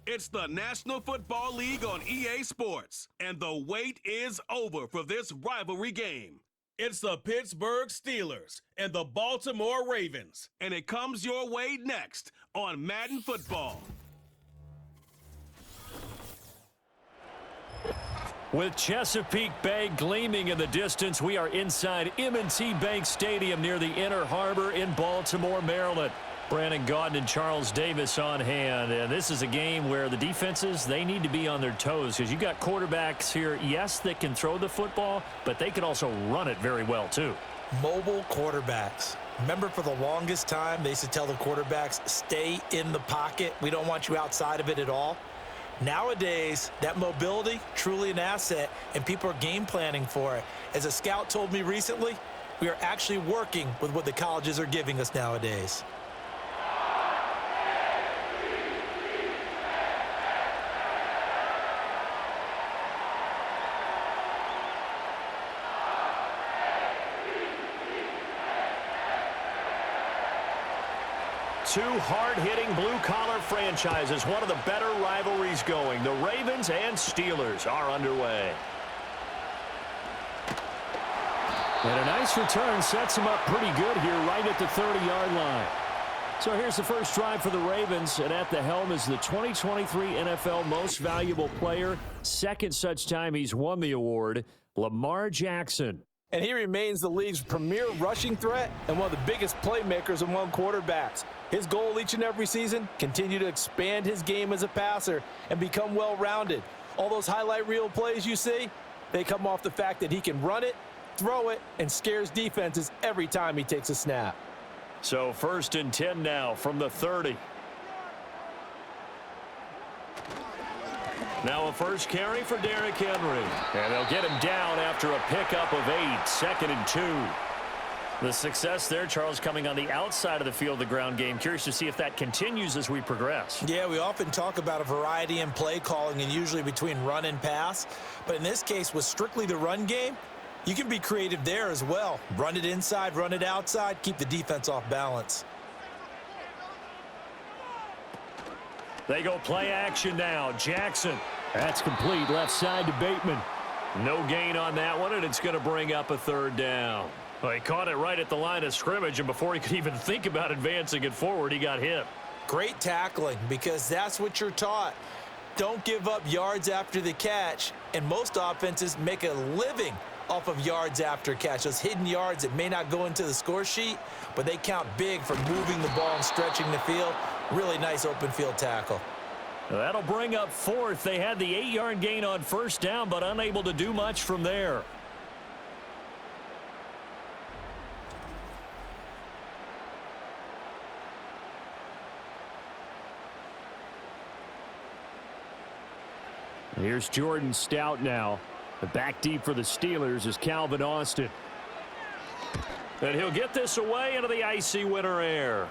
It's the National Football League on EA Sports, and the wait is over for this rivalry game. It's the Pittsburgh Steelers and the Baltimore Ravens, and it comes your way next on Madden Football. With Chesapeake Bay gleaming in the distance, we are inside M&T Bank Stadium near the Inner Harbor in Baltimore, Maryland. Brandon Gaudin and Charles Davis on hand. And this is a game where the defenses, they need to be on their toes because you got quarterbacks here, yes, that can throw the football, but they can also run it very well, too. Mobile quarterbacks. Remember, for the longest time, they used to tell the quarterbacks, stay in the pocket. We don't want you outside of it at all. Nowadays, that mobility, truly an asset, and people are game planning for it. As a scout told me recently, we are actually working with what the colleges are giving us nowadays. Two hard-hitting blue-collar franchises, one of the better rivalries going. The Ravens and Steelers are underway. And a nice return sets them up pretty good here right at the 30-yard line. So here's the first drive for the Ravens, and at the helm is the 2023 NFL Most Valuable Player. Second such time he's won the award, Lamar Jackson. And he remains the league's premier rushing threat and one of the biggest playmakers among quarterbacks. His goal each and every season, continue to expand his game as a passer and become well-rounded. All those highlight reel plays you see, they come off the fact that he can run it, throw it, and scares defenses every time he takes a snap. So 1st and 10 now from the 30. Now a first carry for Derrick Henry. And they'll get him down after a pickup of 8, 2nd and 2. The success there, Charles, coming on the outside of the field, the ground game. Curious to see if that continues as we progress. Yeah, we often talk about a variety in play calling and usually between run and pass. But in this case, with strictly the run game, you can be creative there as well. Run it inside, run it outside, keep the defense off balance. They go play action now. Jackson. That's complete left side to Bateman. No gain on that one, and it's going to bring up a 3rd down. Well, he caught it right at the line of scrimmage, and before he could even think about advancing it forward, he got hit. Great tackling, because that's what you're taught. Don't give up yards after the catch, and most offenses make a living off of yards after catch. Those hidden yards that may not go into the score sheet, but they count big for moving the ball and stretching the field. Really nice open field tackle. That'll bring up 4th. They had the 8-yard gain on 1st down, but unable to do much from there. Here's Jordan Stout now. The back deep for the Steelers is Calvin Austin. And he'll get this away into the icy winter air.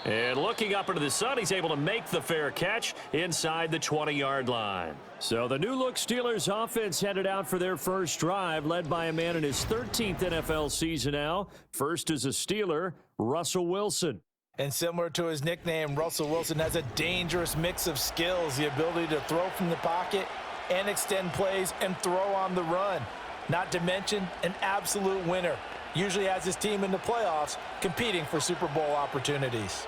And looking up into the sun, he's able to make the fair catch inside the 20-yard line. So the new-look Steelers offense headed out for their first drive, led by a man in his 13th NFL season now. First is a Steeler, Russell Wilson. And similar to his nickname, Russell Wilson has a dangerous mix of skills, the ability to throw from the pocket and extend plays and throw on the run. Not to mention an absolute winner. Usually has his team in the playoffs competing for Super Bowl opportunities.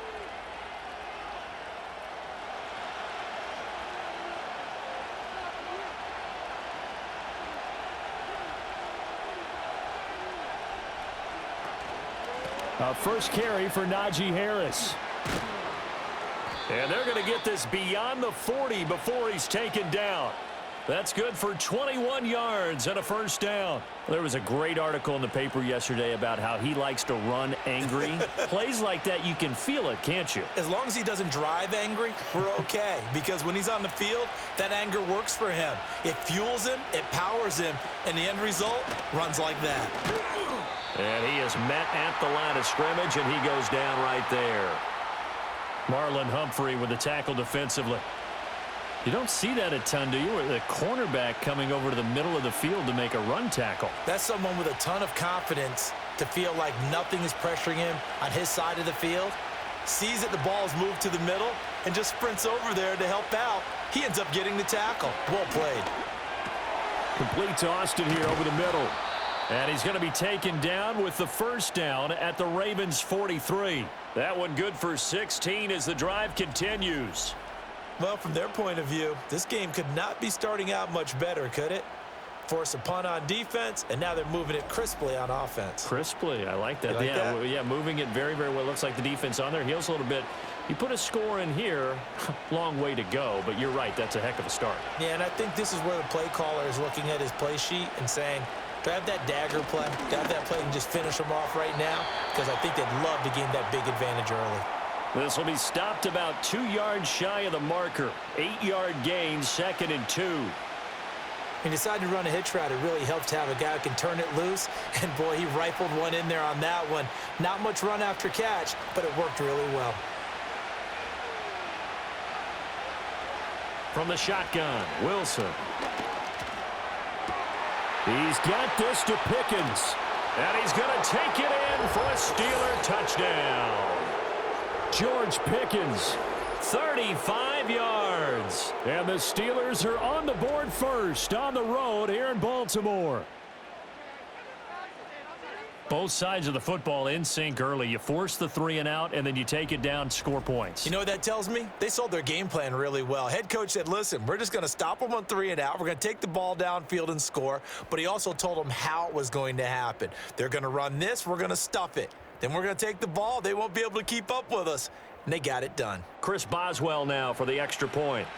First carry for Najee Harris. And they're going to get this beyond the 40 before he's taken down. That's good for 21 yards and a first down. There was a great article in the paper yesterday about how he likes to run angry. Plays like that, you can feel it, can't you? As long as he doesn't drive angry, we're okay. Because when he's on the field, that anger works for him. It fuels him, it powers him, and the end result runs like that. And he is met at the line of scrimmage, and he goes down right there. Marlon Humphrey with the tackle defensively. You don't see that a ton, do you? With a cornerback coming over to the middle of the field to make a run tackle. That's someone with a ton of confidence to feel like nothing is pressuring him on his side of the field. sees that the ball's moved to the middle, and just sprints over there to help out. He ends up getting the tackle. Well played. Complete to Austin here over the middle. And he's going to be taken down with the first down at the Ravens' 43. That one good for 16 as the drive continues. Well, from their point of view, this game could not be starting out much better, could it? Force a punt on defense, and now they're moving it crisply on offense. Crisply, I like that. Yeah, moving it very, very well. Looks like the defense on their heels a little bit. You put a score in here, long way to go, but you're right, that's a heck of a start. Yeah, and I think this is where the play caller is looking at his play sheet and saying, do I have that dagger play? Do I have that play and just finish them off right now? Because I think they'd love to gain that big advantage early. This will be stopped about 2 yards shy of the marker. 8-yard gain, 2nd and 2. He decided to run a hitch route. It really helps to have a guy who can turn it loose. And, boy, he rifled one in there on that one. Not much run after catch, but it worked really well. From the shotgun, Wilson. He's got this to Pickens. And he's going to take it in for a Steeler touchdown. George Pickens, 35 yards. And the Steelers are on the board first on the road here in Baltimore. Both sides of the football in sync early. You force the 3 and out, and then you take it down, score points. You know what that tells me? They sold their game plan really well. Head coach said, listen, we're just going to stop them on 3 and out. We're going to take the ball downfield and score. But he also told them how it was going to happen. They're going to run this. We're going to stuff it. Then we're going to take the ball. They won't be able to keep up with us. And they got it done. Chris Boswell now for the extra point.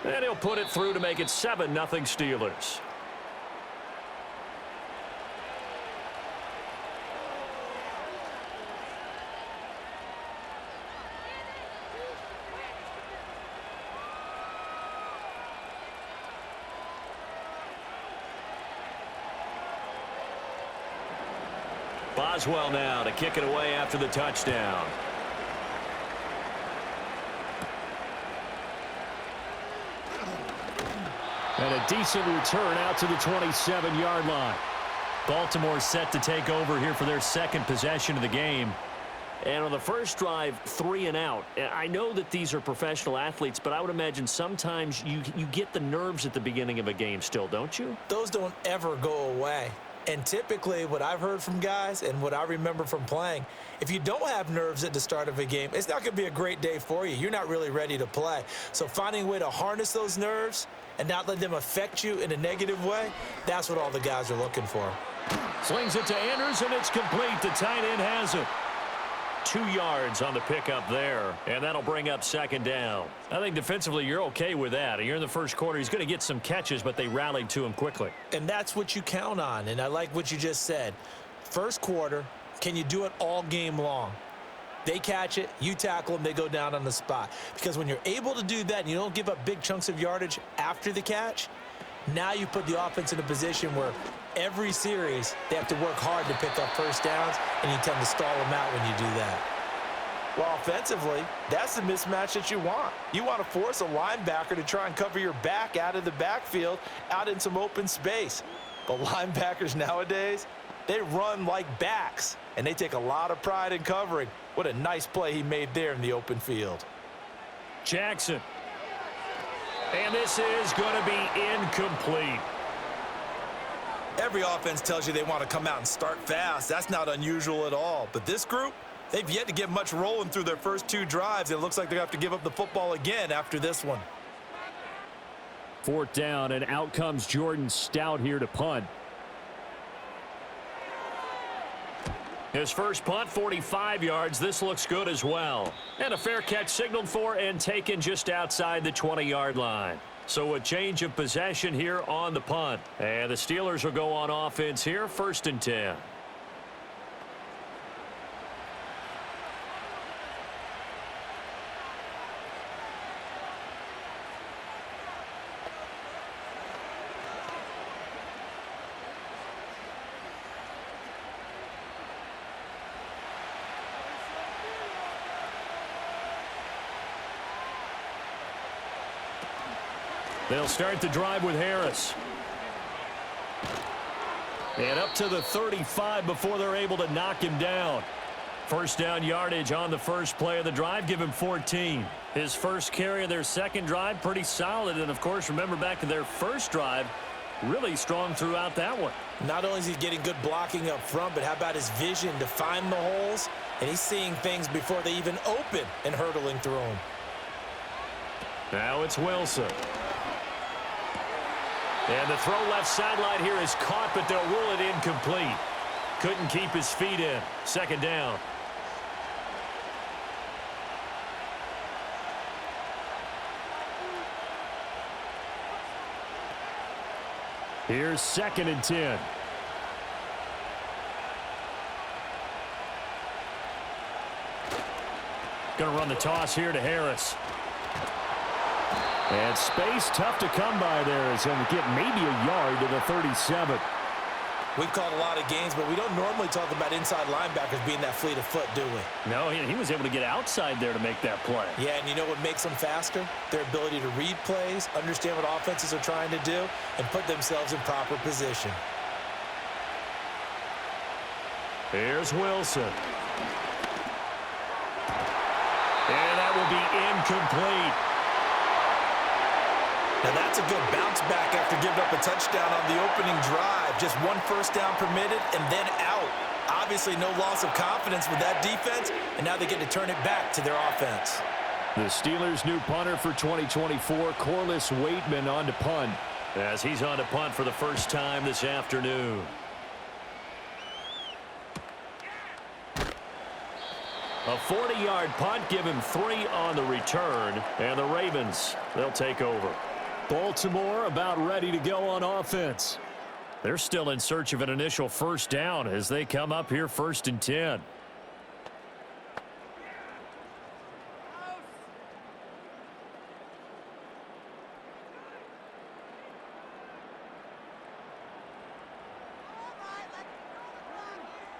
And he'll put it through to make it 7-0 Steelers. Boswell now to kick it away after the touchdown. And a decent return out to the 27-yard line. Baltimore set to take over here for their second possession of the game. And on the first drive, 3 and out. I know that these are professional athletes, but I would imagine sometimes you get the nerves at the beginning of a game still, don't you? Those don't ever go away. And typically what I've heard from guys and what I remember from playing, if you don't have nerves at the start of a game, it's not going to be a great day for you. You're not really ready to play. So finding a way to harness those nerves and not let them affect you in a negative way, that's what all the guys are looking for. Slings it to Andrews, and it's complete. The tight end has it. 2 yards on the pickup there, and that'll bring up 2nd down. I think defensively you're okay with that. You're in the first quarter. He's going to get some catches, but they rallied to him quickly. And that's what you count on, and I like what you just said. First quarter, can you do it all game long? They catch it, you tackle them, they go down on the spot. Because when you're able to do that and you don't give up big chunks of yardage after the catch, now you put the offense in a position where every series they have to work hard to pick up first downs, and you tend to stall them out when you do that. Well, offensively, that's the mismatch that you want. You want to force a linebacker to try and cover your back out of the backfield, out in some open space. But linebackers nowadays, they run like backs, and they take a lot of pride in covering. What a nice play he made there in the open field. Jackson. And this is going to be incomplete. Every offense tells you they want to come out and start fast. That's not unusual at all. But this group, they've yet to get much rolling through their first 2 drives. It looks like they're going to have to give up the football again after this one. 4th down, and out comes Jordan Stout here to punt. His first punt, 45 yards. This looks good as well. And a fair catch signaled for and taken just outside the 20-yard line. So a change of possession here on the punt. And the Steelers will go on offense here, 1st and 10. They'll start the drive with Harris. And up to the 35 before they're able to knock him down. First down yardage on the first play of the drive. Give him 14. His first carry of their second drive, pretty solid. And, of course, remember back to their first drive, really strong throughout that one. Not only is he getting good blocking up front, but how about his vision to find the holes? And he's seeing things before they even open and hurdling through them. Now it's Wilson. And the throw left sideline here is caught, but they'll rule it incomplete. Couldn't keep his feet in. Second down. Here's 2nd and 10. Going to run the toss here to Harris. And space tough to come by there as he'll get maybe a yard to the 37. We've called a lot of games, but we don't normally talk about inside linebackers being that fleet of foot, do we? No, he was able to get outside there to make that play. Yeah, and you know what makes them faster? Their ability to read plays, understand what offenses are trying to do, and put themselves in proper position. Here's Wilson. And that will be incomplete. Now that's a good bounce back after giving up a touchdown on the opening drive. Just one first down permitted and then out. Obviously no loss of confidence with that defense, and now they get to turn it back to their offense. The Steelers' new punter for 2024, Corliss Waitman, on to punt, as he's on to punt for the first time this afternoon. A 40-yard punt, give him 3 on the return, and the Ravens, they'll take over. Baltimore about ready to go on offense. They're still in search of an initial first down as they come up here 1st and 10.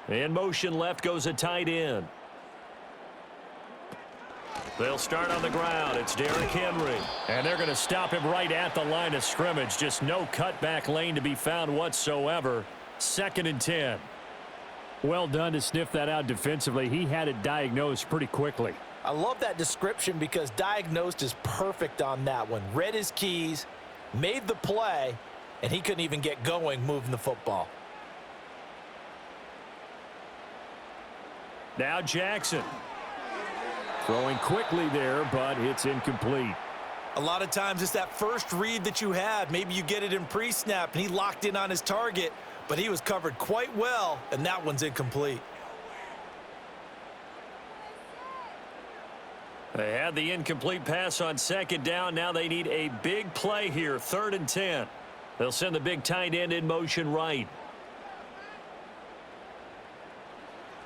In motion left goes a tight end. They'll start on the ground. It's Derrick Henry. And they're going to stop him right at the line of scrimmage. Just no cutback lane to be found whatsoever. 2nd and 10. Well done to sniff that out defensively. He had it diagnosed pretty quickly. I love that description because diagnosed is perfect on that one. Read his keys, made the play, and he couldn't even get going moving the football. Now Jackson. Throwing quickly there, but it's incomplete. A lot of times it's that first read that you had. Maybe you get it in pre-snap, and he locked in on his target, but he was covered quite well, and that one's incomplete. They had the incomplete pass on 2nd down. Now they need a big play here, 3rd and 10. They'll send the big tight end in motion right.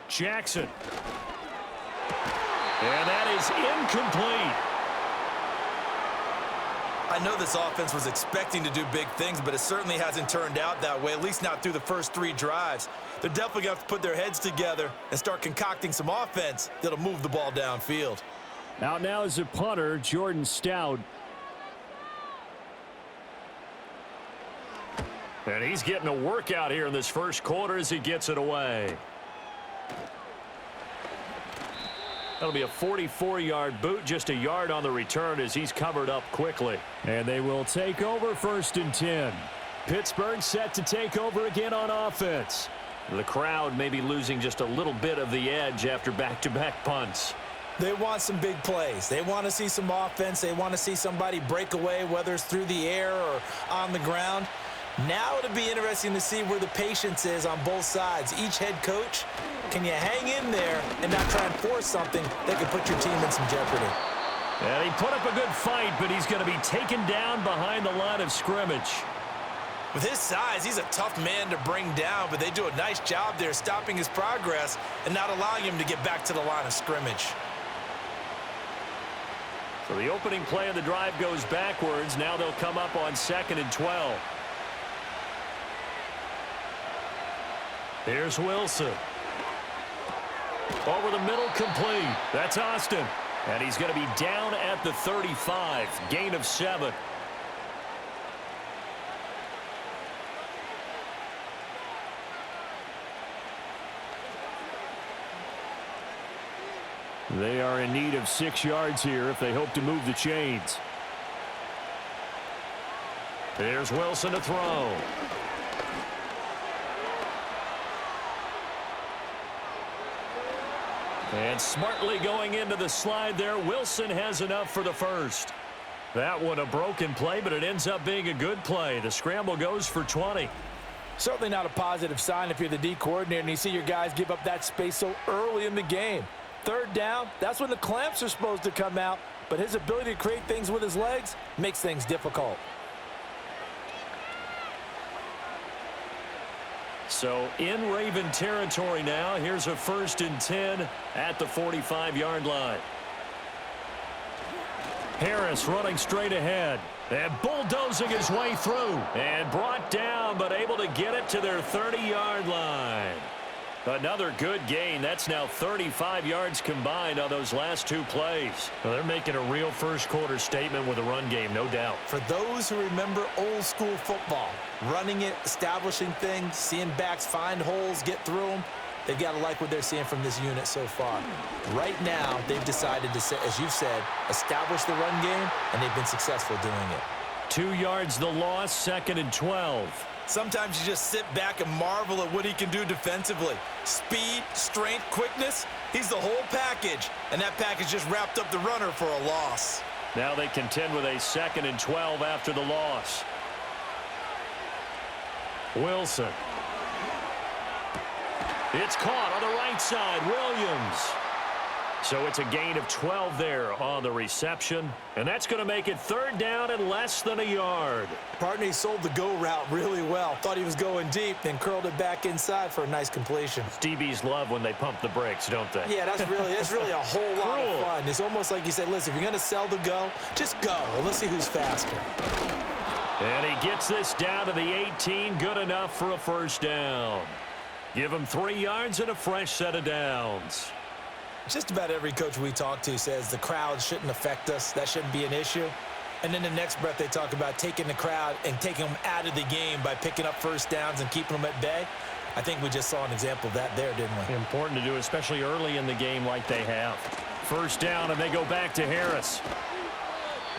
Jackson. And that is incomplete. I know this offense was expecting to do big things, but it certainly hasn't turned out that way, at least not through the first 3 drives. They're definitely going to have to put their heads together and start concocting some offense that'll move the ball downfield. Out now is the punter, Jordan Stout. And he's getting a workout here in this first quarter as he gets it away. That'll be a 44-yard boot, just a yard on the return as he's covered up quickly. And they will take over 1st and 10. Pittsburgh set to take over again on offense. The crowd may be losing just a little bit of the edge after back-to-back punts. They want some big plays. They want to see some offense. They want to see somebody break away, whether it's through the air or on the ground. Now it'll be interesting to see where the patience is on both sides. Each head coach, can you hang in there and not try and force something that could put your team in some jeopardy? And he put up a good fight, but he's going to be taken down behind the line of scrimmage. With his size, he's a tough man to bring down, but they do a nice job there stopping his progress and not allowing him to get back to the line of scrimmage. So the opening play of the drive goes backwards. Now they'll come up on 2nd and 12. Here's Wilson. Over the middle, complete. That's Austin. And he's going to be down at the 35. Gain of 7. They are in need of 6 yards here if they hope to move the chains. Here's Wilson to throw. And smartly going into the slide there, Wilson has enough for the first. That one a broken play, but it ends up being a good play. The scramble goes for 20. Certainly not a positive sign if you're the D coordinator and you see your guys give up that space so early in the game. Third down, that's when the clamps are supposed to come out, but his ability to create things with his legs makes things difficult. So in Raven territory now, here's a 1st and 10 at the 45-yard line. Harris running straight ahead and bulldozing his way through and brought down, but able to get it to their 30-yard line. Another good gain. That's now 35 yards combined on those last 2 plays. Well, they're making a real first-quarter statement with a run game, no doubt. For those who remember old-school football, running it, establishing things, seeing backs find holes, get through them, they've got to like what they're seeing from this unit so far. Right now, they've decided to, as you've said, establish the run game, and they've been successful doing it. 2 yards the loss, 2nd and 12. Sometimes you just sit back and marvel at what he can do defensively. Speed, strength, quickness, he's the whole package. And that package just wrapped up the runner for a loss. Now they contend with a 2nd and 12 after the loss. Wilson. It's caught on the right side, Williams. So it's a gain of 12 there on the reception. And that's going to make it 3rd down and less than a yard. Partner, he sold the go route really well. Thought he was going deep, then curled it back inside for a nice completion. DBs love when they pump the brakes, don't they? Yeah, that's really a whole lot of fun. It's almost like you said, listen, if you're going to sell the go, just go. Well, let's see who's faster. And he gets this down to the 18. Good enough for a 1st down. Give him 3 yards and a fresh set of downs. Just about every coach we talk to says the crowd shouldn't affect us. That shouldn't be an issue. And then the next breath they talk about taking the crowd and taking them out of the game by picking up 1st downs and keeping them at bay. I think we just saw an example of that there, didn't we? Important to do, especially early in the game like they have. 1st down, and they go back to Harris.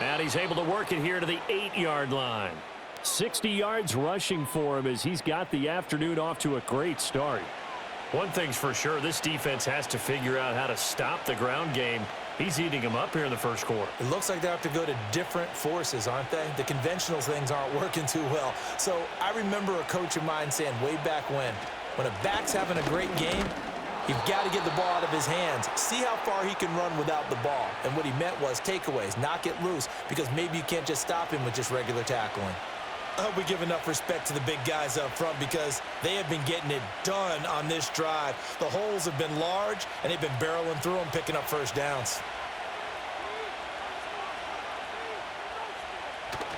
And he's able to work it here to the 8-yard line. 60 yards rushing for him as he's got the afternoon off to a great start. One thing's for sure, this defense has to figure out how to stop the ground game. He's eating them up here in the 1st quarter. It looks like they have to go to different forces, aren't they? The conventional things aren't working too well. So I remember a coach of mine saying way back when a back's having a great game, you've got to get the ball out of his hands. See how far he can run without the ball. And what he meant was takeaways, knock it loose, because maybe you can't just stop him with just regular tackling. I hope we give enough respect to the big guys up front because they have been getting it done on this drive. The holes have been large, and they've been barreling through them, picking up 1st downs.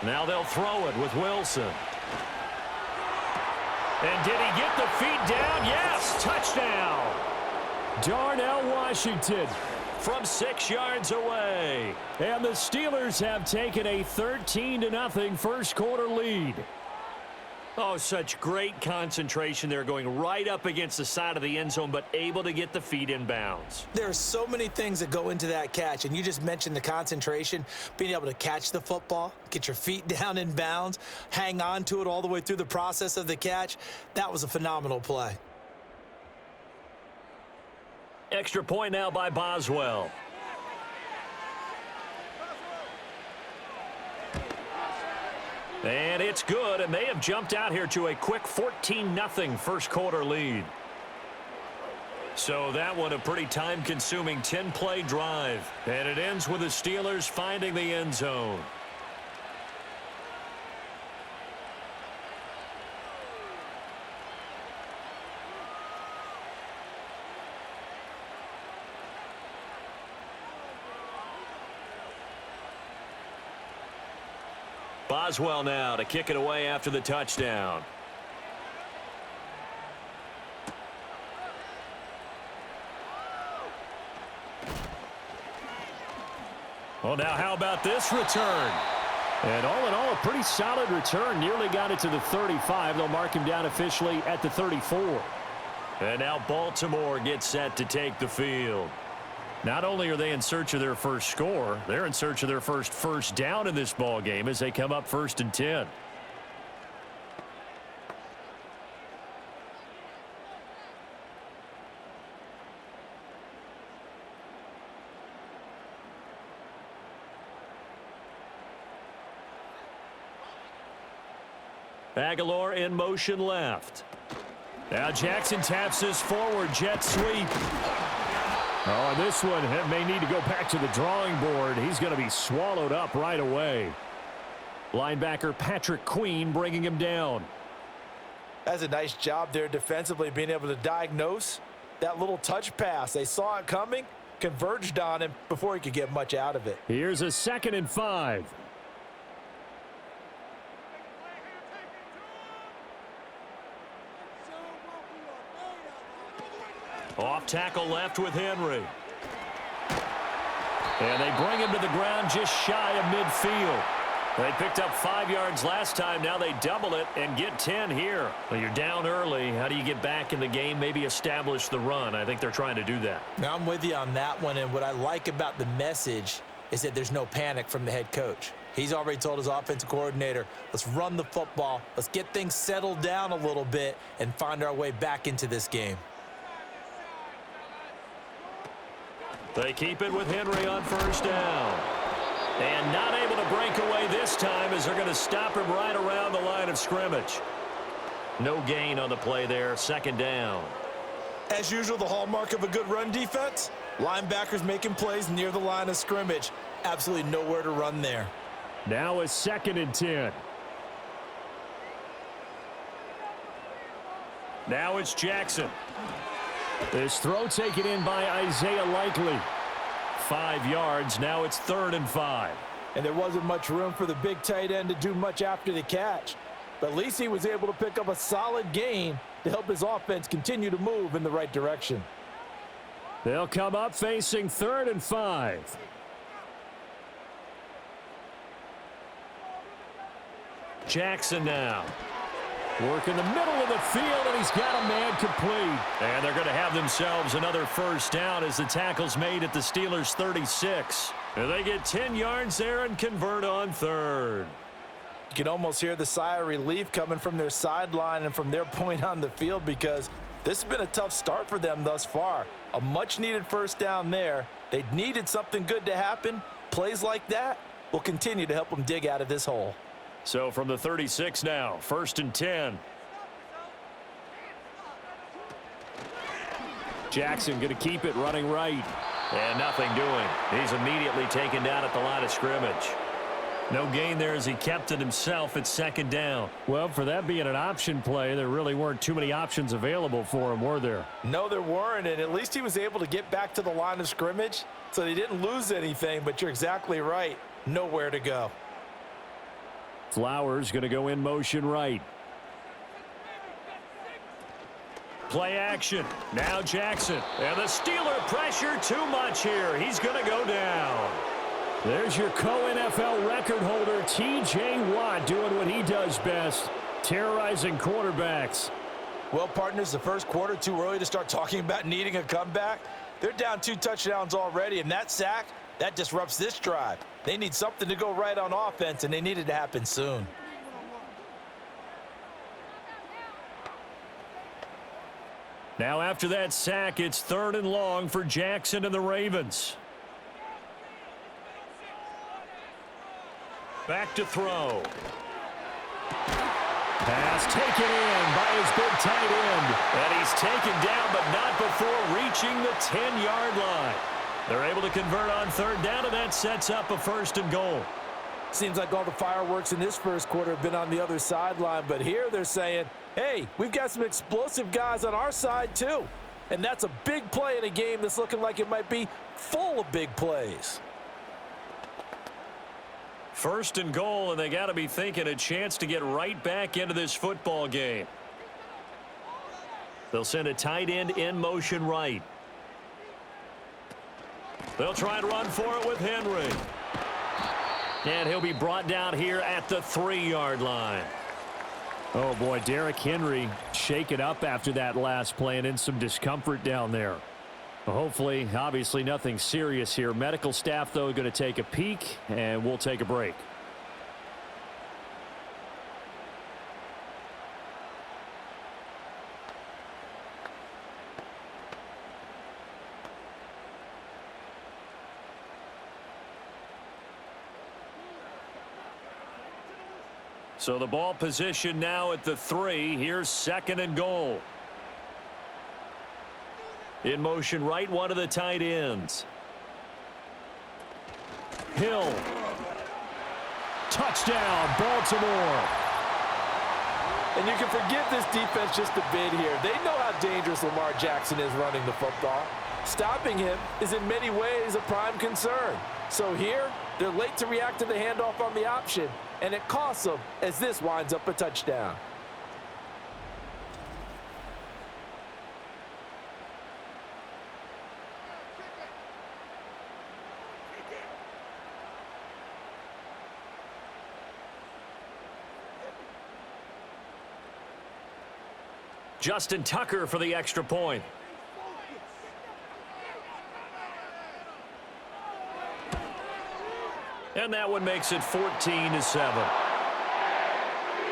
Now they'll throw it with Wilson. And did he get the feet down? Yes, touchdown. Darnell Washington from 6 yards away. And the Steelers have taken a 13-0 1st quarter lead. Oh, such great concentration there, going right up against the side of the end zone, but able to get the feet in bounds. There are so many things that go into that catch, and you just mentioned the concentration, being able to catch the football, get your feet down in bounds, hang on to it all the way through the process of the catch. That was a phenomenal play. Extra point now by Boswell. And it's good, and they have jumped out here to a quick 14-0 1st quarter lead. So that one a pretty time-consuming 10-play drive. And it ends with the Steelers finding the end zone. Boswell now to kick it away after the touchdown. Well, now how about this return? And all in all, a pretty solid return. Nearly got it to the 35. They'll mark him down officially at the 34. And now Baltimore gets set to take the field. Not only are they in search of their first score, they're in search of their first down in this ball game as they come up 1st and 10. Aguilar in motion left. Now Jackson taps this forward jet sweep. Oh, and this one may need to go back to the drawing board. He's going to be swallowed up right away. Linebacker Patrick Queen bringing him down. That's a nice job there defensively, being able to diagnose that little touch pass. They saw it coming, converged on him before he could get much out of it. Here's a 2nd and 5. Off tackle left with Henry. And they bring him to the ground just shy of midfield. They picked up 5 yards last time. Now they double it and get 10 here. Well, you're down early. How do you get back in the game, maybe establish the run? I think they're trying to do that. Now I'm with you on that one, and what I like about the message is that there's no panic from the head coach. He's already told his offensive coordinator, let's run the football, let's get things settled down a little bit and find our way back into this game. They keep it with Henry on 1st down. And not able to break away this time as they're going to stop him right around the line of scrimmage. No gain on the play there, 2nd down. As usual, the hallmark of a good run defense, linebackers making plays near the line of scrimmage. Absolutely nowhere to run there. Now a 2nd and 10. Now it's Jackson. This throw taken in by Isaiah Likely. 5 yards. Now it's 3rd and 5. And there wasn't much room for the big tight end to do much after the catch. But at least he was able to pick up a solid gain to help his offense continue to move in the right direction. They'll come up facing 3rd and 5. Jackson now. Work in the middle of the field, and he's got a man complete. And they're going to have themselves another 1st down as the tackle's made at the Steelers' 36. And they get 10 yards there and convert on 3rd. You can almost hear the sigh of relief coming from their sideline and from their point on the field, because this has been a tough start for them thus far. A much-needed 1st down there. They needed something good to happen. Plays like that will continue to help them dig out of this hole. So from the 36 now, 1st and 10. Jackson going to keep it running right. And nothing doing. He's immediately taken down at the line of scrimmage. No gain there as he kept it himself at 2nd down. Well, for that being an option play, there really weren't too many options available for him, were there? No, there weren't, and at least he was able to get back to the line of scrimmage, so they didn't lose anything, but you're exactly right. Nowhere to go. Flowers going to go in motion right. Play action. Now Jackson. And the Steeler pressure too much here. He's going to go down. There's your co-NFL record holder, T.J. Watt, doing what he does best, terrorizing quarterbacks. Well, partners, the first quarter, too early to start talking about needing a comeback. They're down 2 touchdowns already, and that sack, that disrupts this drive. They need something to go right on offense, and they need it to happen soon. Now after that sack, it's 3rd and long for Jackson and the Ravens. Back to throw. Pass taken in by his big tight end. And he's taken down, but not before reaching the 10-yard line. They're able to convert on 3rd down, and that sets up a 1st and goal. Seems like all the fireworks in this first quarter have been on the other sideline, but here they're saying, hey, we've got some explosive guys on our side too. And that's a big play in a game that's looking like it might be full of big plays. 1st and goal, and they got to be thinking a chance to get right back into this football game. They'll send a tight end in motion right. They'll try and run for it with Henry. And he'll be brought down here at the 3-yard line. Oh, boy, Derrick Henry shaken up after that last play and in some discomfort down there. Well, hopefully, obviously, nothing serious here. Medical staff, though, going to take a peek, and we'll take a break. So the ball position now at the 3. Here's 2nd and goal. In motion right, one of the tight ends. Hill. Touchdown, Baltimore. And you can forgive this defense just a bit here. They know how dangerous Lamar Jackson is running the football. Stopping him is in many ways a prime concern. So here, they're late to react to the handoff on the option, and it costs them as this winds up a touchdown. Justin Tucker for the extra point. And that one makes it 14-7.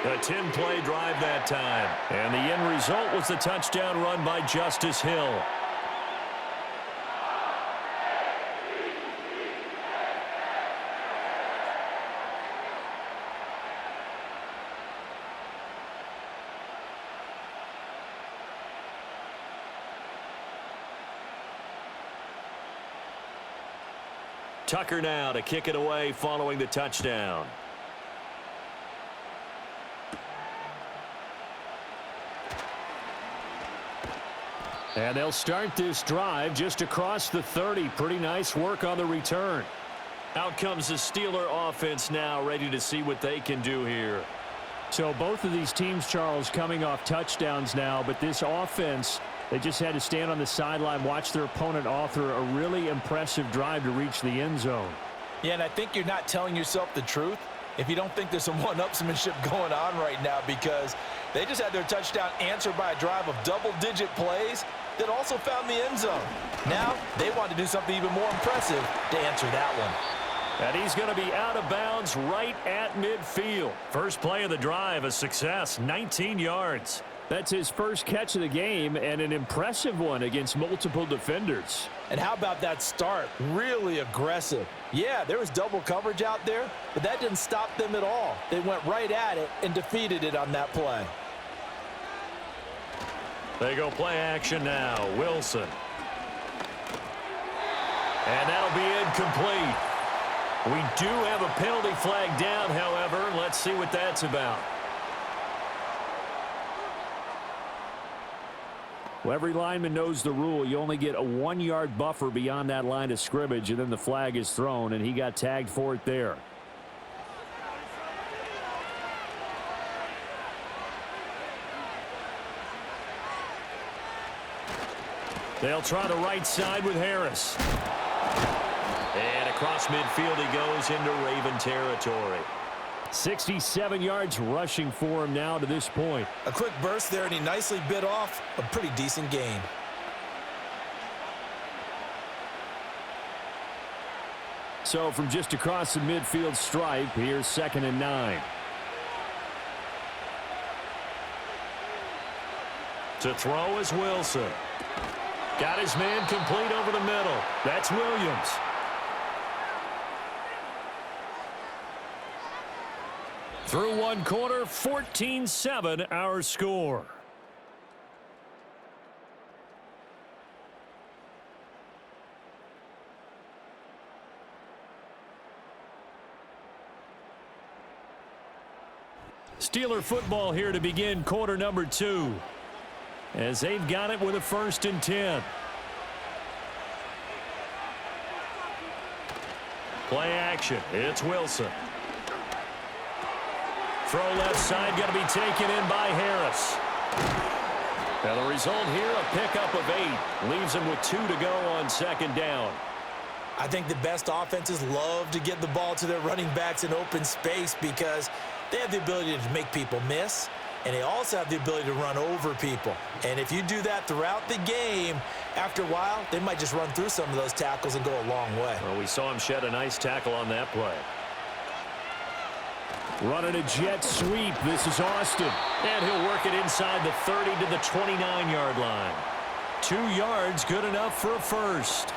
A 10-play drive that time. And the end result was the touchdown run by Justice Hill. Tucker now to kick it away following the touchdown. And they'll start this drive just across the 30. Pretty nice work on the return. Out comes the Steeler offense now, ready to see what they can do here. So both of these teams, Charles, coming off touchdowns now, but this offense, they just had to stand on the sideline, watch their opponent author a really impressive drive to reach the end zone. Yeah, and I think you're not telling yourself the truth if you don't think there's some one-upsmanship going on right now, because they just had their touchdown answered by a drive of double-digit plays that also found the end zone. Now they want to do something even more impressive to answer that one. And he's going to be out of bounds right at midfield. First play of the drive, a success, 19 yards. That's his first catch of the game, and an impressive one against multiple defenders. And how about that start? Really aggressive. Yeah, there was double coverage out there, but that didn't stop them at all. They went right at it and defeated it on that play. They go play action now. Wilson. And that'll be incomplete. We do have a penalty flag down, however. Let's see what that's about. Well, every lineman knows the rule. You only get a 1-yard buffer beyond that line of scrimmage, and then the flag is thrown, and he got tagged for it there. They'll try the right side with Harris. And across midfield he goes into Raven territory. 67 yards rushing for him now to this point. A quick burst there, and he nicely bit off a pretty decent gain. So from just across the midfield stripe, here's 2nd and 9. To throw is Wilson. Got his man complete over the middle. That's Williams. Through one quarter, 14-7 our score. Steeler football here to begin quarter number 2. As they've got it with a 1st and 10. Play action. It's Wilson. Throw left side, going to be taken in by Harris. Now the result here, a pickup of 8. Leaves him with 2 to go on 2nd down. I think the best offenses love to get the ball to their running backs in open space because they have the ability to make people miss. and they also have the ability to run over people. And if you do that throughout the game, after a while, they might just run through some of those tackles and go a long way. Well, we saw him shed a nice tackle on that play. Running a jet sweep. This is Austin. And he'll work it inside the 30 to the 29-yard line. 2 yards, good enough for a first.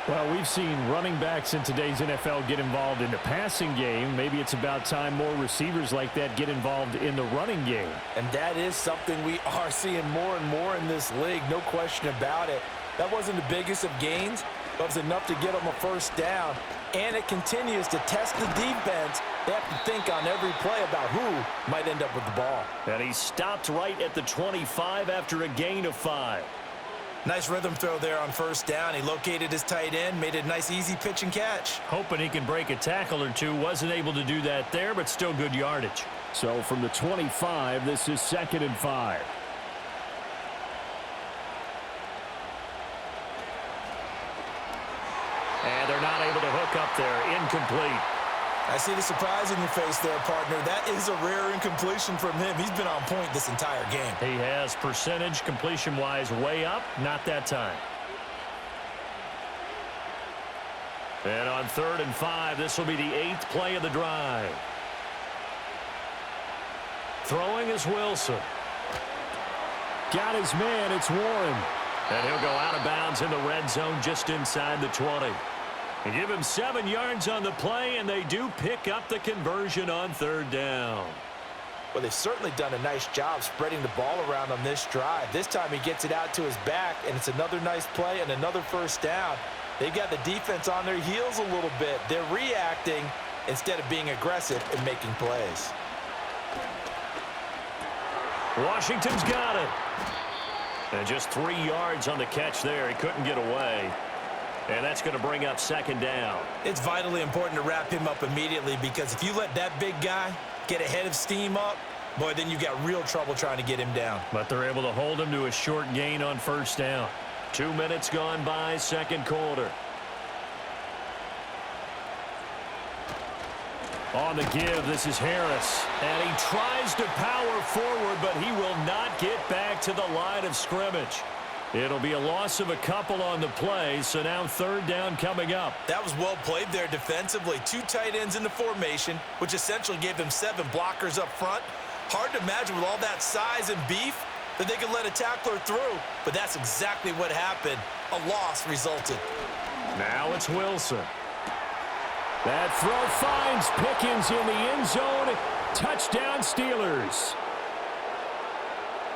Well, we've seen running backs in today's NFL get involved in the passing game. Maybe it's about time more receivers like that get involved in the running game. And that is something we are seeing more and more in this league, no question about it. That wasn't the biggest of gains, but it was enough to get them a first down. And it continues to test the defense. They have to think on every play about who might end up with the ball. And he stopped right at the 25 after a gain of 5. Nice rhythm throw there on first down. He located his tight end, made it a nice easy pitch and catch. Hoping he can break a tackle or two. Wasn't able to do that there, but still good yardage. So from the 25, this is 2nd and 5. And they're not able to hook up there. Incomplete. I see the surprise in your face there, partner. That is a rare incompletion from him. He's been on point this entire game. He has percentage completion-wise way up. Not that time. And on 3rd and 5, this will be the 8th play of the drive. Throwing is Wilson. Got his man. It's Warren. And he'll go out of bounds in the red zone just inside the 20. They give him 7 yards on the play, and they do pick up the conversion on 3rd down. Well, they've certainly done a nice job spreading the ball around on this drive. This time he gets it out to his back, and it's another nice play and another first down. They've got the defense on their heels a little bit. They're reacting instead of being aggressive and making plays. Washington's got it. And just 3 yards on the catch there. He couldn't get away. And that's going to bring up 2nd down. It's vitally important to wrap him up immediately, because if you let that big guy get ahead of steam up, boy, then you've got real trouble trying to get him down. But they're able to hold him to a short gain on first down. 2 minutes gone by, 2nd quarter. On the give, this is Harris. And he tries to power forward, but he will not get back to the line of scrimmage. It'll be a loss of a couple on the play, so now 3rd down coming up. That was well played there defensively. 2 tight ends in the formation, which essentially gave them 7 blockers up front. Hard to imagine with all that size and beef that they could let a tackler through, but that's exactly what happened. A loss resulted. Now it's Wilson. That throw finds Pickens in the end zone. Touchdown Steelers.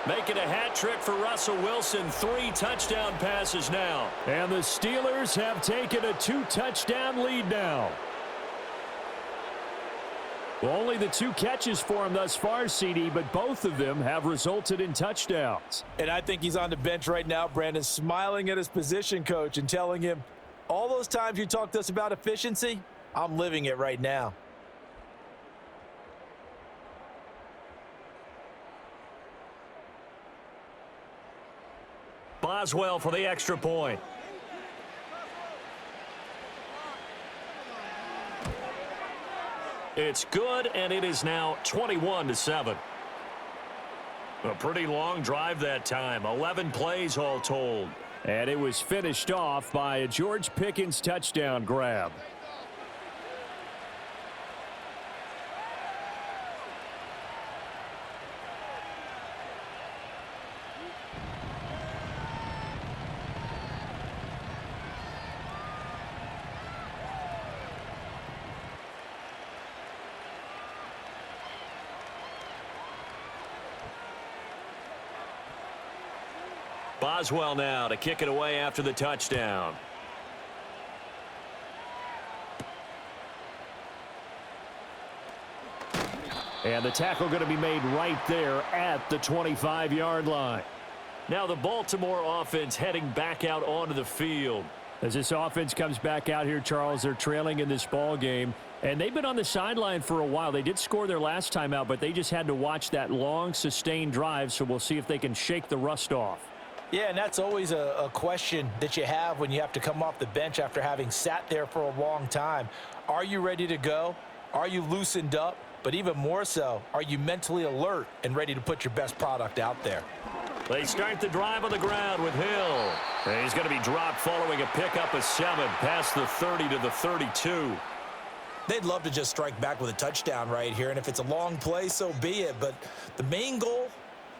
Making a hat trick for Russell Wilson. 3 touchdown passes now. And the Steelers have taken a 2-touchdown lead now. Well, only the 2 catches for him thus far, CD, but both of them have resulted in touchdowns. And I think he's on the bench right now, Brandon, smiling at his position coach and telling him, all those times you talked to us about efficiency, I'm living it right now. Boswell for the extra point. It's good, and it is now 21-7. A pretty long drive that time. 11 plays all told. And it was finished off by a George Pickens touchdown grab. Boswell now to kick it away after the touchdown. And the tackle going to be made right there at the 25-yard line. Now the Baltimore offense heading back out onto the field. As this offense comes back out here, Charles, they're trailing in this ball game. And they've been on the sideline for a while. They did score their last time out, but they just had to watch that long, sustained drive. So we'll see if they can shake the rust off. Yeah, and that's always a question that you have when you have to come off the bench after having sat there for a long time. Are you ready to go? Are you loosened up? but even more so, are you mentally alert and ready to put your best product out there? They start the drive on the ground with Hill. And he's going to be dropped following a pickup of 7 past the 30 to the 32. They'd love to just strike back with a touchdown right here, and if it's a long play, so be it. But the main goal,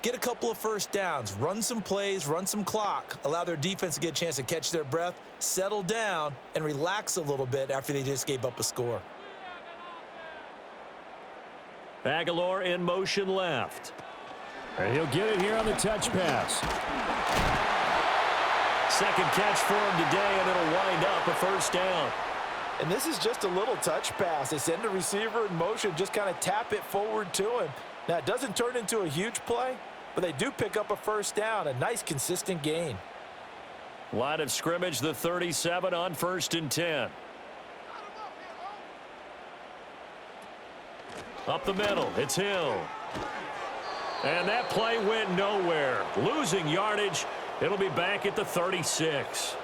get a couple of first downs, run some plays, run some clock, allow their defense to get a chance to catch their breath, settle down, and relax a little bit after they just gave up a score. Aguilar in motion left. And he'll get it here on the touch pass. Second catch for him today, and it'll wind up a first down. And this is just a little touch pass. They send the receiver in motion, just kind of tap it forward to him. Now, it doesn't turn into a huge play, but they do pick up a first down, a nice, consistent gain. Line of scrimmage, the 37 on 1st and 10. Up the middle, it's Hill. And that play went nowhere. Losing yardage. It'll be back at the 36.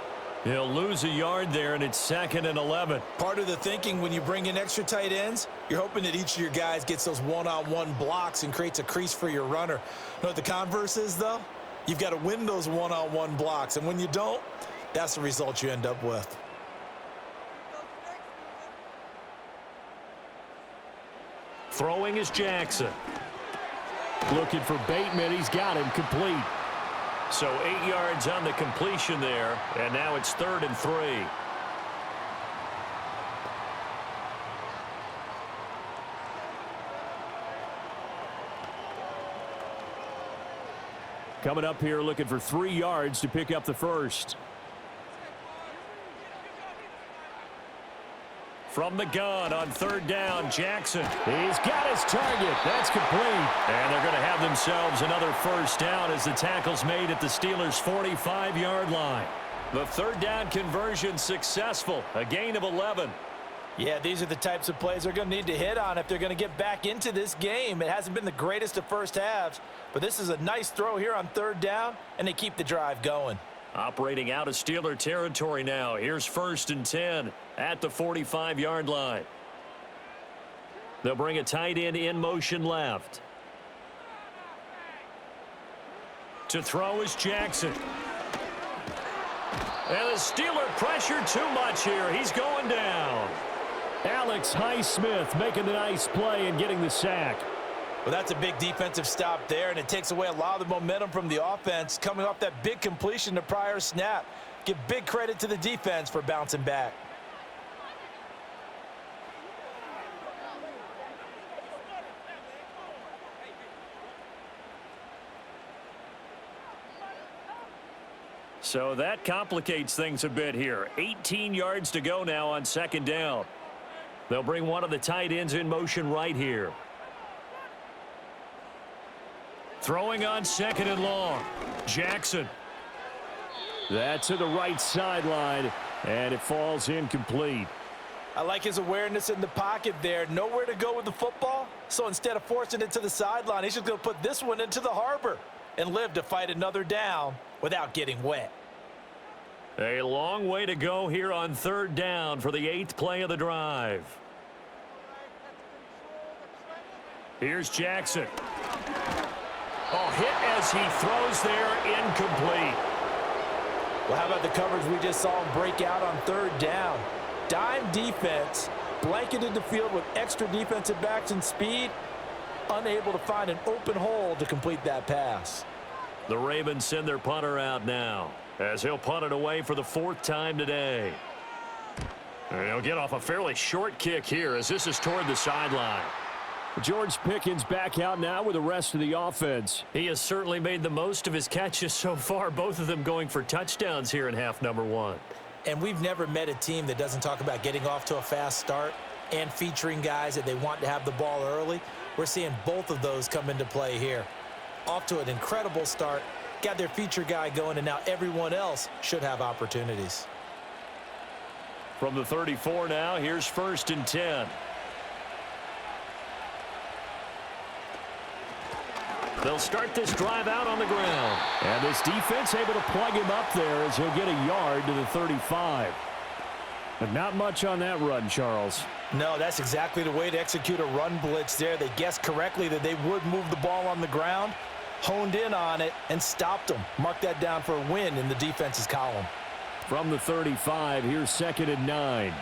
He'll lose a yard there, and it's 2nd and 11. Part of the thinking when you bring in extra tight ends, you're hoping that each of your guys gets those one-on-one blocks and creates a crease for your runner. You know what the converse is, though? You've got to win those one-on-one blocks, and when you don't, that's the result you end up with. Throwing is Jackson. Looking for Bateman. He's got him complete. So 8 yards on the completion there, and now it's 3rd and 3. Coming up here looking for 3 yards to pick up the first. From the gun on 3rd down, Jackson. He's got his target. That's complete. And they're going to have themselves another first down as the tackle's made at the Steelers' 45-yard line. The 3rd down conversion successful, a gain of 11. Yeah, these are the types of plays they're going to need to hit on if they're going to get back into this game. It hasn't been the greatest of first halves, but this is a nice throw here on 3rd down, and they keep the drive going. Operating out of Steeler territory now. Here's 1st and 10 at the 45-yard line. They'll bring a tight end in motion left. To throw is Jackson. And the Steeler pressure too much here. He's going down. Alex Highsmith making the nice play and getting the sack. Well, that's a big defensive stop there, and it takes away a lot of the momentum from the offense coming off that big completion the prior snap. Give big credit to the defense for bouncing back. So that complicates things a bit here. 18 yards to go now on 2nd down. They'll bring one of the tight ends in motion right here. Throwing on 2nd and long. Jackson. That's to the right sideline, and it falls incomplete. I like his awareness in the pocket there. Nowhere to go with the football, so instead of forcing it to the sideline, he's just going to put this one into the harbor and live to fight another down without getting wet. A long way to go here on 3rd down for the 8th play of the drive. Here's Jackson. Oh, hit as he throws there, incomplete. Well, how about the coverage we just saw him break out on 3rd down? Dime defense, blanketed the field with extra defensive backs and speed, unable to find an open hole to complete that pass. The Ravens send their punter out now as he'll punt it away for the 4th time today. And he'll get off a fairly short kick here as this is toward the sideline. George Pickens back out now with the rest of the offense. He has certainly made the most of his catches so far, both of them going for touchdowns here in half number 1. And we've never met a team that doesn't talk about getting off to a fast start and featuring guys that they want to have the ball early. We're seeing both of those come into play here. Off to an incredible start, got their feature guy going, and now everyone else should have opportunities. From the 34 now, here's 1st and 10. They'll start this drive out on the ground. And this defense able to plug him up there as he'll get a yard to the 35. But not much on that run, Charles. No, that's exactly the way to execute a run blitz there. They guessed correctly that they would move the ball on the ground, honed in on it, and stopped them. Mark that down for a win in the defense's column. From the 35, here's 2nd and 9.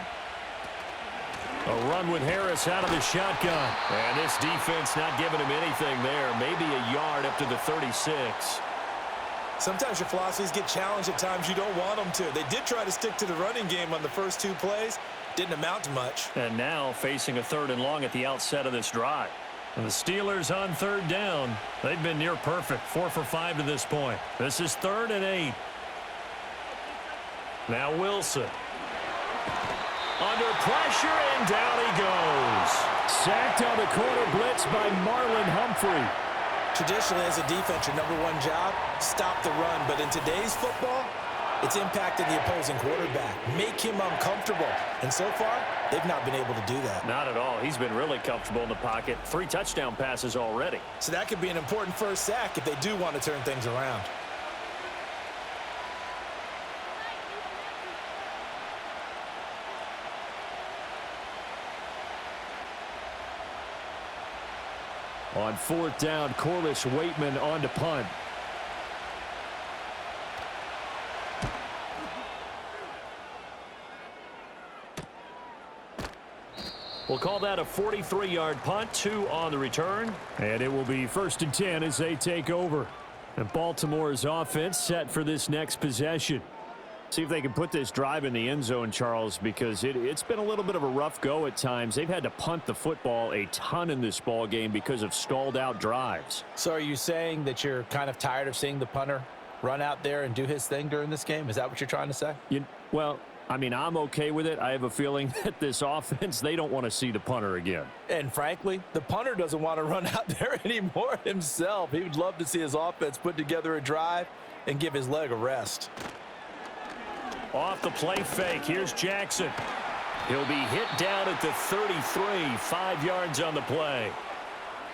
A run with Harris out of the shotgun. And this defense not giving him anything there. Maybe a yard up to the 36. Sometimes your philosophies get challenged at times you don't want them to. They did try to stick to the running game on the first 2 plays. Didn't amount to much. And now facing a 3rd and long at the outset of this drive. And the Steelers on 3rd down. They've been near perfect. 4 for 5 to this point. This is 3rd and 8. Now Wilson. Under pressure, and down he goes. Sacked on the corner blitz by Marlon Humphrey. Traditionally, as a defense, your #1 job, stop the run. But in today's football, it's impacting the opposing quarterback. Make him uncomfortable. And so far, they've not been able to do that. Not at all. He's been really comfortable in the pocket. 3 touchdown passes already. So that could be an important first sack if they do want to turn things around. On 4th down, Corliss Waitman on to punt. We'll call that a 43-yard punt, 2 on the return. And it will be 1st and 10 as they take over. And Baltimore's offense set for this next possession. See if they can put this drive in the end zone, Charles, because it's been a little bit of a rough go at times. They've had to punt the football a ton in this ball game because of stalled out drives. So are you saying that you're kind of tired of seeing the punter run out there and do his thing during this game? Is that what you're trying to say? Well, I mean, I'm okay with it. I have a feeling that this offense, they don't want to see the punter again. And frankly, the punter doesn't want to run out there anymore himself. He would love to see his offense put together a drive and give his leg a rest. Off the play fake, here's Jackson. He'll be hit down at the 33, 5 yards on the play.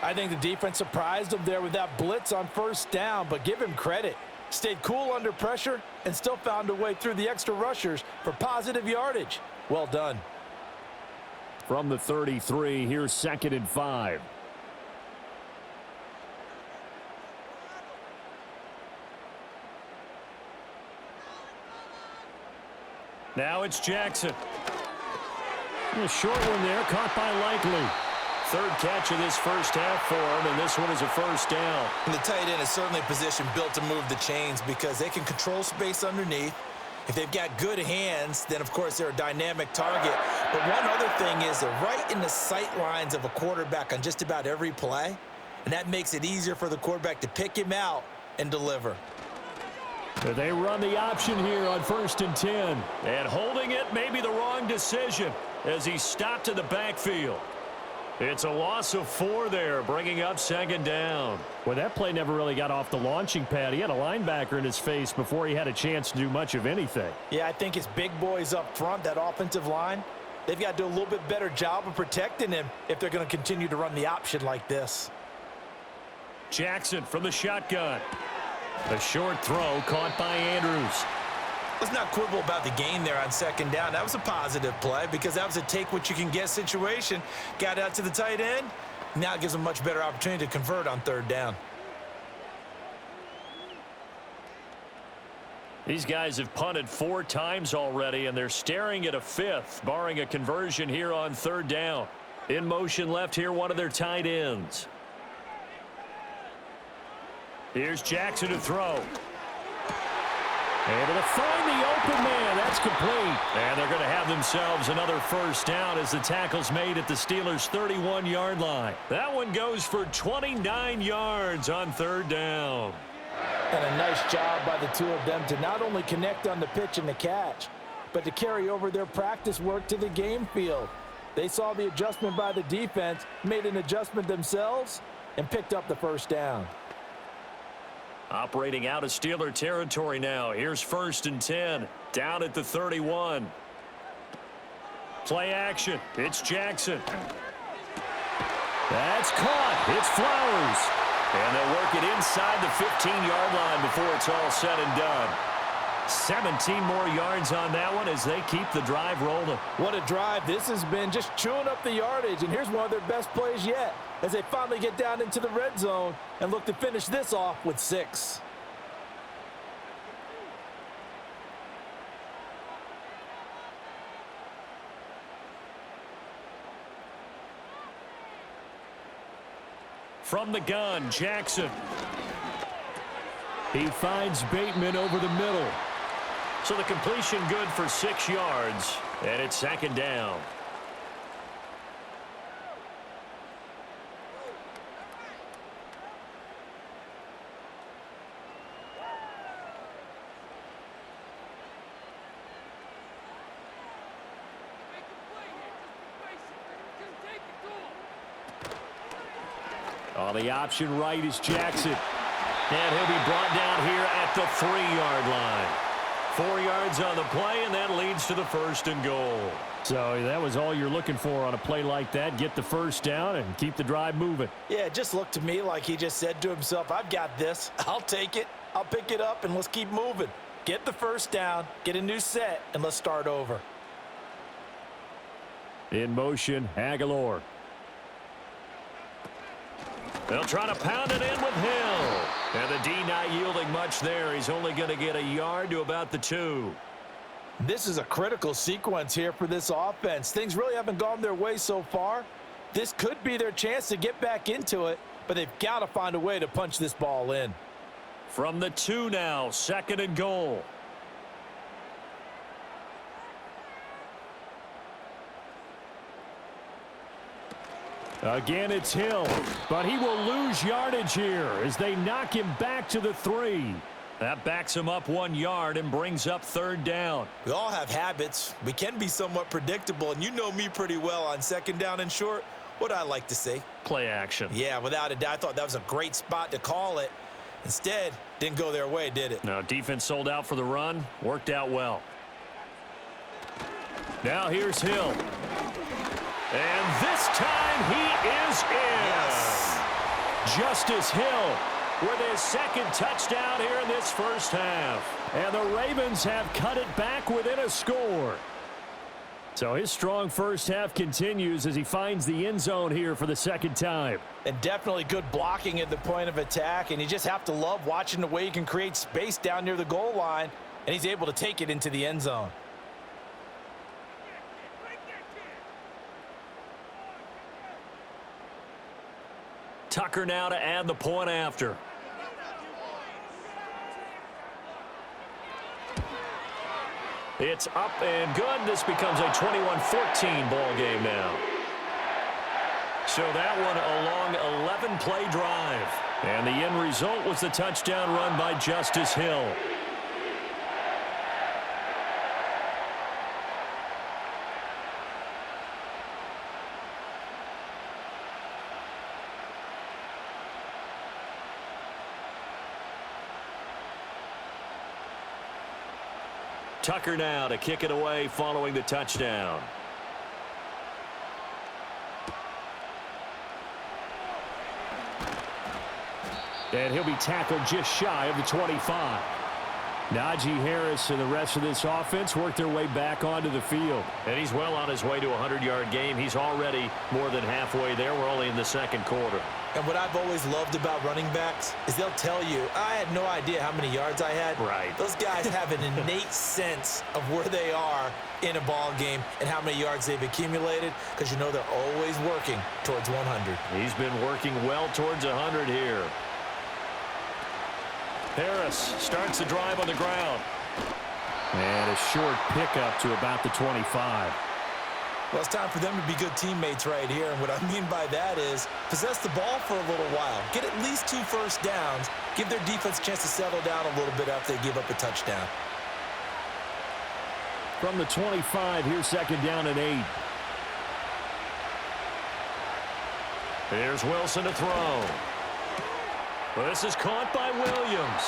I think the defense surprised him there with that blitz on 1st down, but give him credit. Stayed cool under pressure and still found a way through the extra rushers for positive yardage. Well done. From the 33, here's 2nd and 5. Now it's Jackson. A short one there, caught by Likely. 3rd catch of this first half for him, and this one is a 1st down. And the tight end is certainly a position built to move the chains because they can control space underneath. If they've got good hands, then of course they're a dynamic target. But one other thing is they're right in the sight lines of a quarterback on just about every play, and that makes it easier for the quarterback to pick him out and deliver. They run the option here on 1st and 10. And holding it may be the wrong decision as he stopped in the backfield. It's a loss of 4 there, bringing up 2nd down. Well, that play never really got off the launching pad. He had a linebacker in his face before he had a chance to do much of anything. Yeah, I think his big boys up front, that offensive line, they've got to do a little bit better job of protecting him if they're going to continue to run the option like this. Jackson from the shotgun. A short throw caught by Andrews. Let's not quibble about the gain there on 2nd down. That was a positive play because that was a take-what-you-can-get situation. Got out to the tight end. Now it gives them a much better opportunity to convert on 3rd down. These guys have punted 4 times already, and they're staring at a 5th, barring a conversion here on 3rd down. In motion left here, one of their tight ends. Here's Jackson to throw. Able to find the open man. That's complete. And they're going to have themselves another 1st down as the tackle's made at the Steelers' 31-yard line. That one goes for 29 yards on 3rd down. And a nice job by the 2 of them to not only connect on the pitch and the catch, but to carry over their practice work to the game field. They saw the adjustment by the defense, made an adjustment themselves, and picked up the 1st down. Operating out of Steeler territory now. Here's 1st and 10. Down at the 31. Play action. It's Jackson. That's caught. It's Flowers. And they'll work it inside the 15-yard line before it's all said and done. 17 more yards on that one as they keep the drive rolling. What a drive this has been, just chewing up the yardage. And here's one of their best plays yet as they finally get down into the red zone and look to finish this off with 6. From the gun, Jackson. He finds Bateman over the middle. So the completion good for 6 yards, and it's 2nd down. On the option right is Jackson. And he'll be brought down here at the 3-yard line. 4 yards on the play, and that leads to the 1st and goal. So that was all you're looking for on a play like that. Get the first down and keep the drive moving. Yeah, it just looked to me like he just said to himself, I've got this. I'll take it. I'll pick it up, and let's keep moving. Get the first down, get a new set, and let's start over. In motion, Aguilar. They'll try to pound it in with Hill. And the D not yielding much there. He's only going to get a yard to about the 2. This is a critical sequence here for this offense. Things really haven't gone their way so far. This could be their chance to get back into it, but they've got to find a way to punch this ball in. From the 2 now, 2nd and goal. Again, it's Hill, but he will lose yardage here as they knock him back to the 3. That backs him up 1 yard and brings up 3rd down. We all have habits. We can be somewhat predictable, and you know me pretty well on 2nd down and short. What I like to say? Play action. Yeah, without a doubt. I thought that was a great spot to call it. Instead, didn't go their way, did it? No, defense sold out for the run. Worked out well. Now here's Hill. And this time he is in. Yes. Justice Hill with his 2nd touchdown here in this first half. And the Ravens have cut it back within a score. So his strong first half continues as he finds the end zone here for the 2nd time. And definitely good blocking at the point of attack, and you just have to love watching the way he can create space down near the goal line, and he's able to take it into the end zone. Tucker now to add the point after. It's up and good. This becomes a 21-14 ball game now. So that one a long 11-play drive. And the end result was the touchdown run by Justice Hill. Tucker now to kick it away following the touchdown. And he'll be tackled just shy of the 25. Najee Harris and the rest of this offense work their way back onto the field. And he's well on his way to a 100-yard game. He's already more than halfway there. We're only in the 2nd quarter. And what I've always loved about running backs is they'll tell you, I had no idea how many yards I had. Right. Those guys have an innate sense of where they are in a ball game and how many yards they've accumulated, because you know they're always working towards 100. He's been working well towards 100 here. Harris starts the drive on the ground. And a short pickup to about the 25. Well, it's time for them to be good teammates right here. And what I mean by that is possess the ball for a little while. Get at least 2 first downs. Give their defense a chance to settle down a little bit after they give up a touchdown. From the 25, here's 2nd down and 8. Here's Wilson to throw. This is caught by Williams.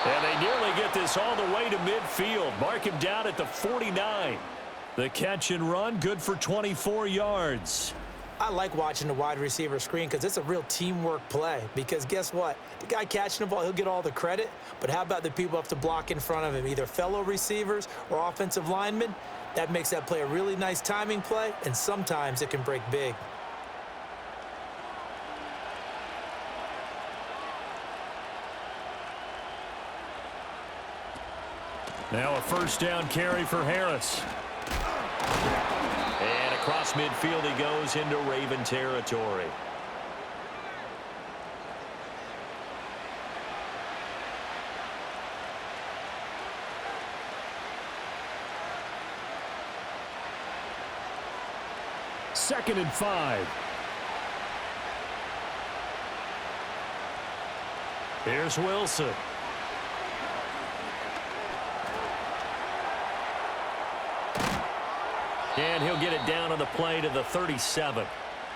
And they nearly get this all the way to midfield. Mark him down at the 49. The catch and run, good for 24 yards. I like watching the wide receiver screen because it's a real teamwork play. Because guess what? The guy catching the ball, he'll get all the credit. But how about the people who have to block in front of him, either fellow receivers or offensive linemen? That makes that play a really nice timing play, and sometimes it can break big. Now a first down carry for Harris. And across midfield he goes into Raven territory. Second and 5. Here's Wilson. And he'll get it down on the play to the 37.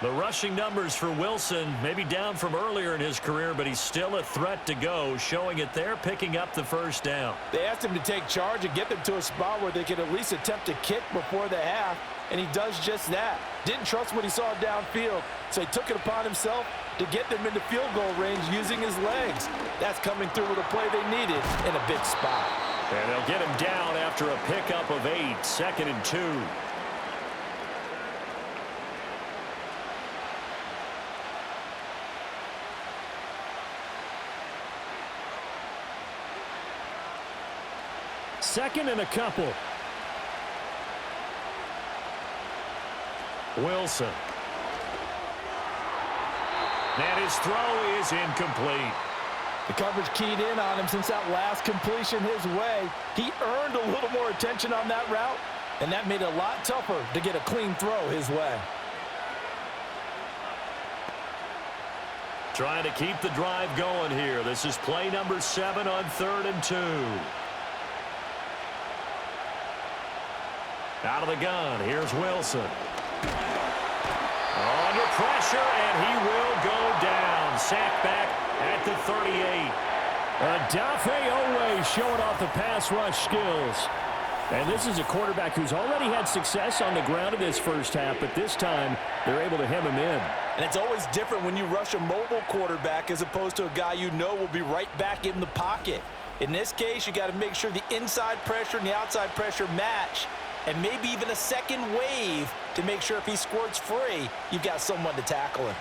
The rushing numbers for Wilson maybe down from earlier in his career, but he's still a threat to go, showing it there, picking up the first down. They asked him to take charge and get them to a spot where they could at least attempt to kick before the half, and he does just that. Didn't trust what he saw downfield, so he took it upon himself to get them into field goal range using his legs. That's coming through with a play they needed in a big spot. And they'll get him down after a pickup of 8, 2nd and 2. Second and a couple. Wilson. And his throw is incomplete. The coverage keyed in on him since that last completion his way. He earned a little more attention on that route, and that made it a lot tougher to get a clean throw his way. Trying to keep the drive going here. This is play number 7 on 3rd and 2. Out of the gun, here's Wilson. Under pressure, and he will go down. Sacked back at the 38. Dafe Owe showing off the pass rush skills. And this is a quarterback who's already had success on the ground in this first half, but this time they're able to hem him in. And it's always different when you rush a mobile quarterback as opposed to a guy you know will be right back in the pocket. In this case, you got to make sure the inside pressure and the outside pressure match, and maybe even a second wave to make sure if he squirts free, you've got someone to tackle him.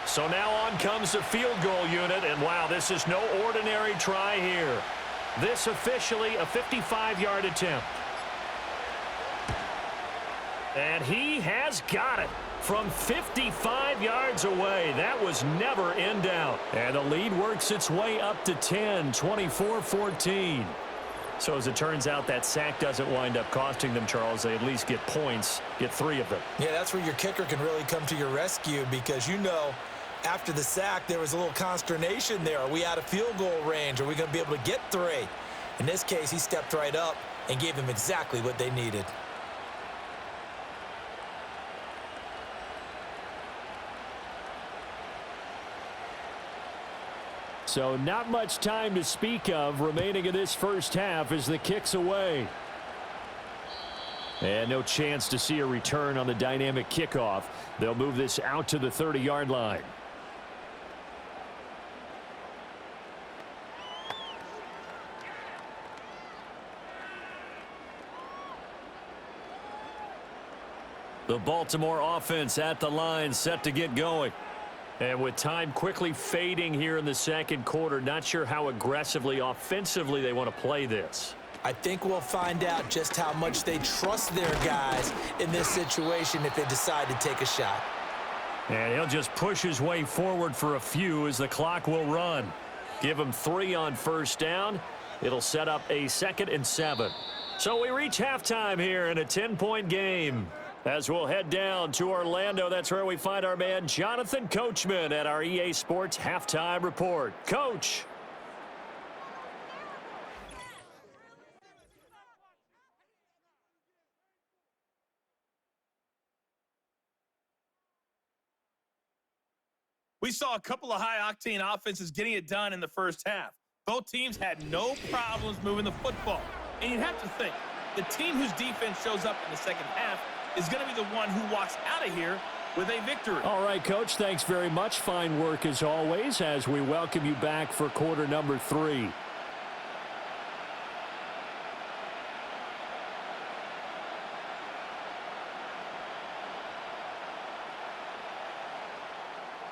So now on comes the field goal unit, and wow, this is no ordinary try here. This officially a 55-yard attempt. And he has got it from 55 yards away. That was never in doubt. And the lead works its way up to 10, 24-14. So as it turns out, that sack doesn't wind up costing them, Charles. They at least get points, get 3 of them. Yeah, that's where your kicker can really come to your rescue because, you know, after the sack, there was a little consternation there. Are we out of field goal range? Are we going to be able to get 3? In this case, he stepped right up and gave them exactly what they needed. So not much time to speak of remaining in this first half as the kick's away. And no chance to see a return on the dynamic kickoff. They'll move this out to the 30-yard line. The Baltimore offense at the line, set to get going. And with time quickly fading here in the second quarter, not sure how aggressively, offensively they want to play this. I think we'll find out just how much they trust their guys in this situation if they decide to take a shot. And he'll just push his way forward for a few as the clock will run. Give him 3 on first down. It'll set up a 2nd and 7. So we reach halftime here in a 10-point game. As we'll head down to Orlando, that's where we find our man Jonathan Coachman at our EA Sports Halftime Report. Coach. We saw a couple of high-octane offenses getting it done in the first half. Both teams had no problems moving the football. And you'd have to think, the team whose defense shows up in the second half is going to be the one who walks out of here with a victory. All right, Coach, thanks very much. Fine work as always as we welcome you back for quarter number 3.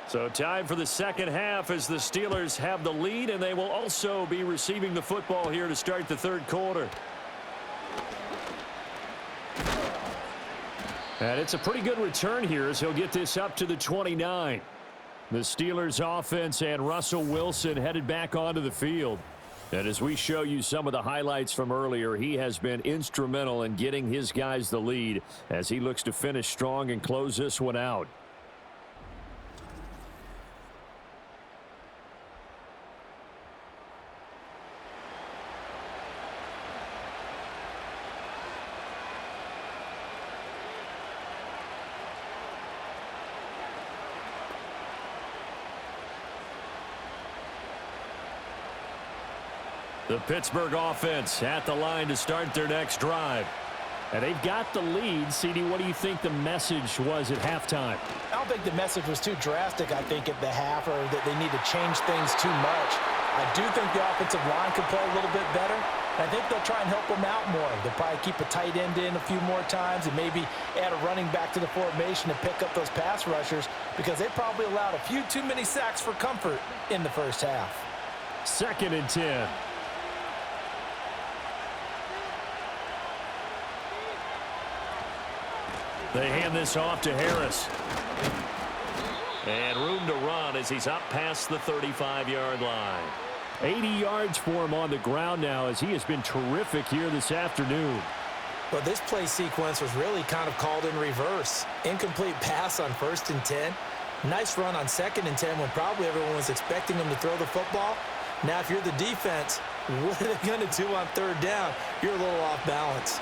So time for the second half as the Steelers have the lead, and they will also be receiving the football here to start the third quarter. And it's a pretty good return here as he'll get this up to the 29. The Steelers offense and Russell Wilson headed back onto the field. And as we show you some of the highlights from earlier, he has been instrumental in getting his guys the lead as he looks to finish strong and close this one out. The Pittsburgh offense at the line to start their next drive. And they've got the lead. CD, what do you think the message was at halftime? I don't think the message was too drastic, I think, at the half, or that they need to change things too much. I do think the offensive line could play a little bit better. I think they'll try and help them out more. They'll probably keep a tight end in a few more times and maybe add a running back to the formation to pick up those pass rushers because they probably allowed a few too many sacks for comfort in the first half. 2nd and 10. They hand this off to Harris. And room to run as he's up past the 35-yard line. 80 yards for him on the ground now as he has been terrific here this afternoon. Well, this play sequence was really kind of called in reverse. Incomplete pass on 1st and 10. Nice run on 2nd and 10 when probably everyone was expecting him to throw the football. Now, if you're the defense, what are they going to do on 3rd down? You're a little off balance.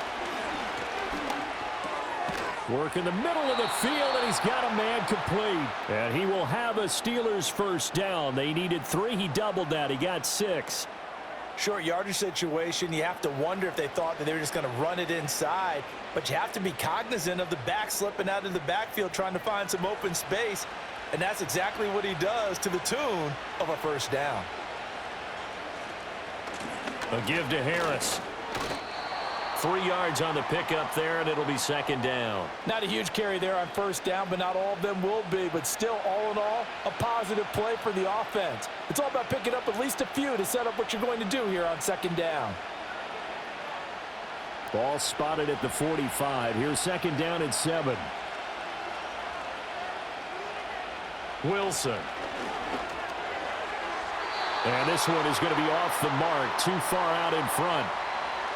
Work in the middle of the field, and he's got a man complete. And he will have a Steelers first down. They needed 3. He doubled that. He got 6. Short yardage situation, you have to wonder if they thought that they were just going to run it inside. But you have to be cognizant of the back slipping out of the backfield trying to find some open space. And that's exactly what he does to the tune of a first down. A give to Harris. 3 yards on the pickup there, and it'll be 2nd down. Not a huge carry there on 1st down, but not all of them will be. But still, all in all, a positive play for the offense. It's all about picking up at least a few to set up what you're going to do here on 2nd down. Ball spotted at the 45. Here's 2nd down and 7. Wilson. And this one is going to be off the mark, too far out in front.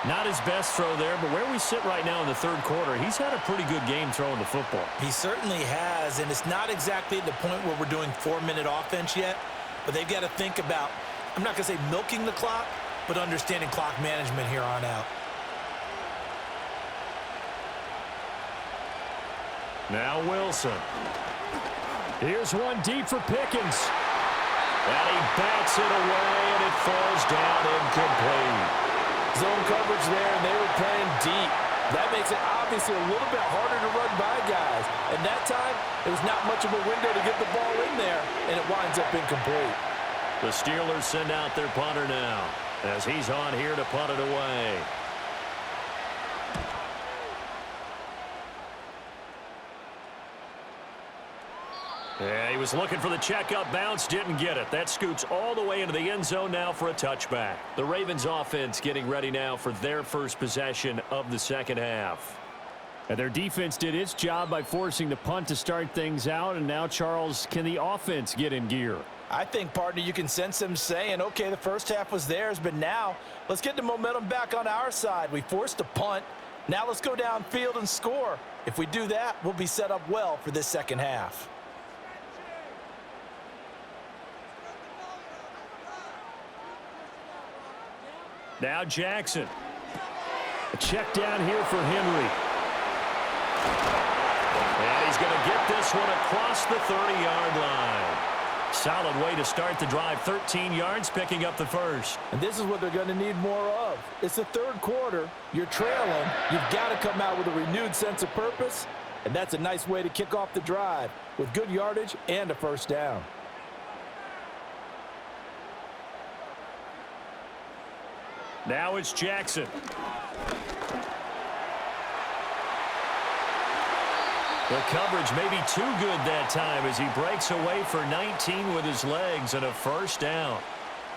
Not his best throw there, but where we sit right now in the third quarter, he's had a pretty good game throwing the football. He certainly has, and it's not exactly at the point where we're doing 4-minute offense yet, but they've got to think about, I'm not going to say milking the clock, but understanding clock management here on out. Now Wilson. Here's one deep for Pickens. And he bats it away, and it falls down incomplete. Zone coverage there, and they were playing deep. That makes it obviously a little bit harder to run by guys. And that time, there was not much of a window to get the ball in there, and it winds up incomplete. The Steelers send out their punter now as he's on here to punt it away. Yeah, he was looking for the checkup bounce, didn't get it. That scoots all the way into the end zone now for a touchback. The Ravens offense getting ready now for their first possession of the second half. And their defense did its job by forcing the punt to start things out. And now, Charles, can the offense get in gear? I think, partner, you can sense them saying, okay, the first half was theirs, but now let's get the momentum back on our side. We forced a punt. Now let's go downfield and score. If we do that, we'll be set up well for this second half. Now Jackson. A check down here for Henry. And he's going to get this one across the 30-yard line. Solid way to start the drive. 13 yards, picking up the first. And this is what they're going to need more of. It's the third quarter. You're trailing. You've got to come out with a renewed sense of purpose. And that's a nice way to kick off the drive with good yardage and a first down. Now it's Jackson. The coverage may be too good that time as he breaks away for 19 with his legs and a first down.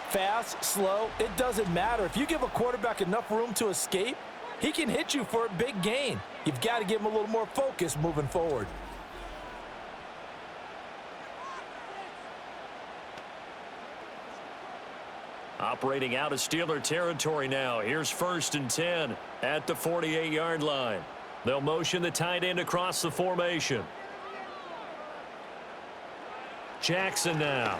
Fast, slow, it doesn't matter. If you give a quarterback enough room to escape, he can hit you for a big gain. You've got to give him a little more focus moving forward. Operating out of Steeler territory now. Here's 1st and 10 at the 48-yard line. They'll motion the tight end across the formation. Jackson now.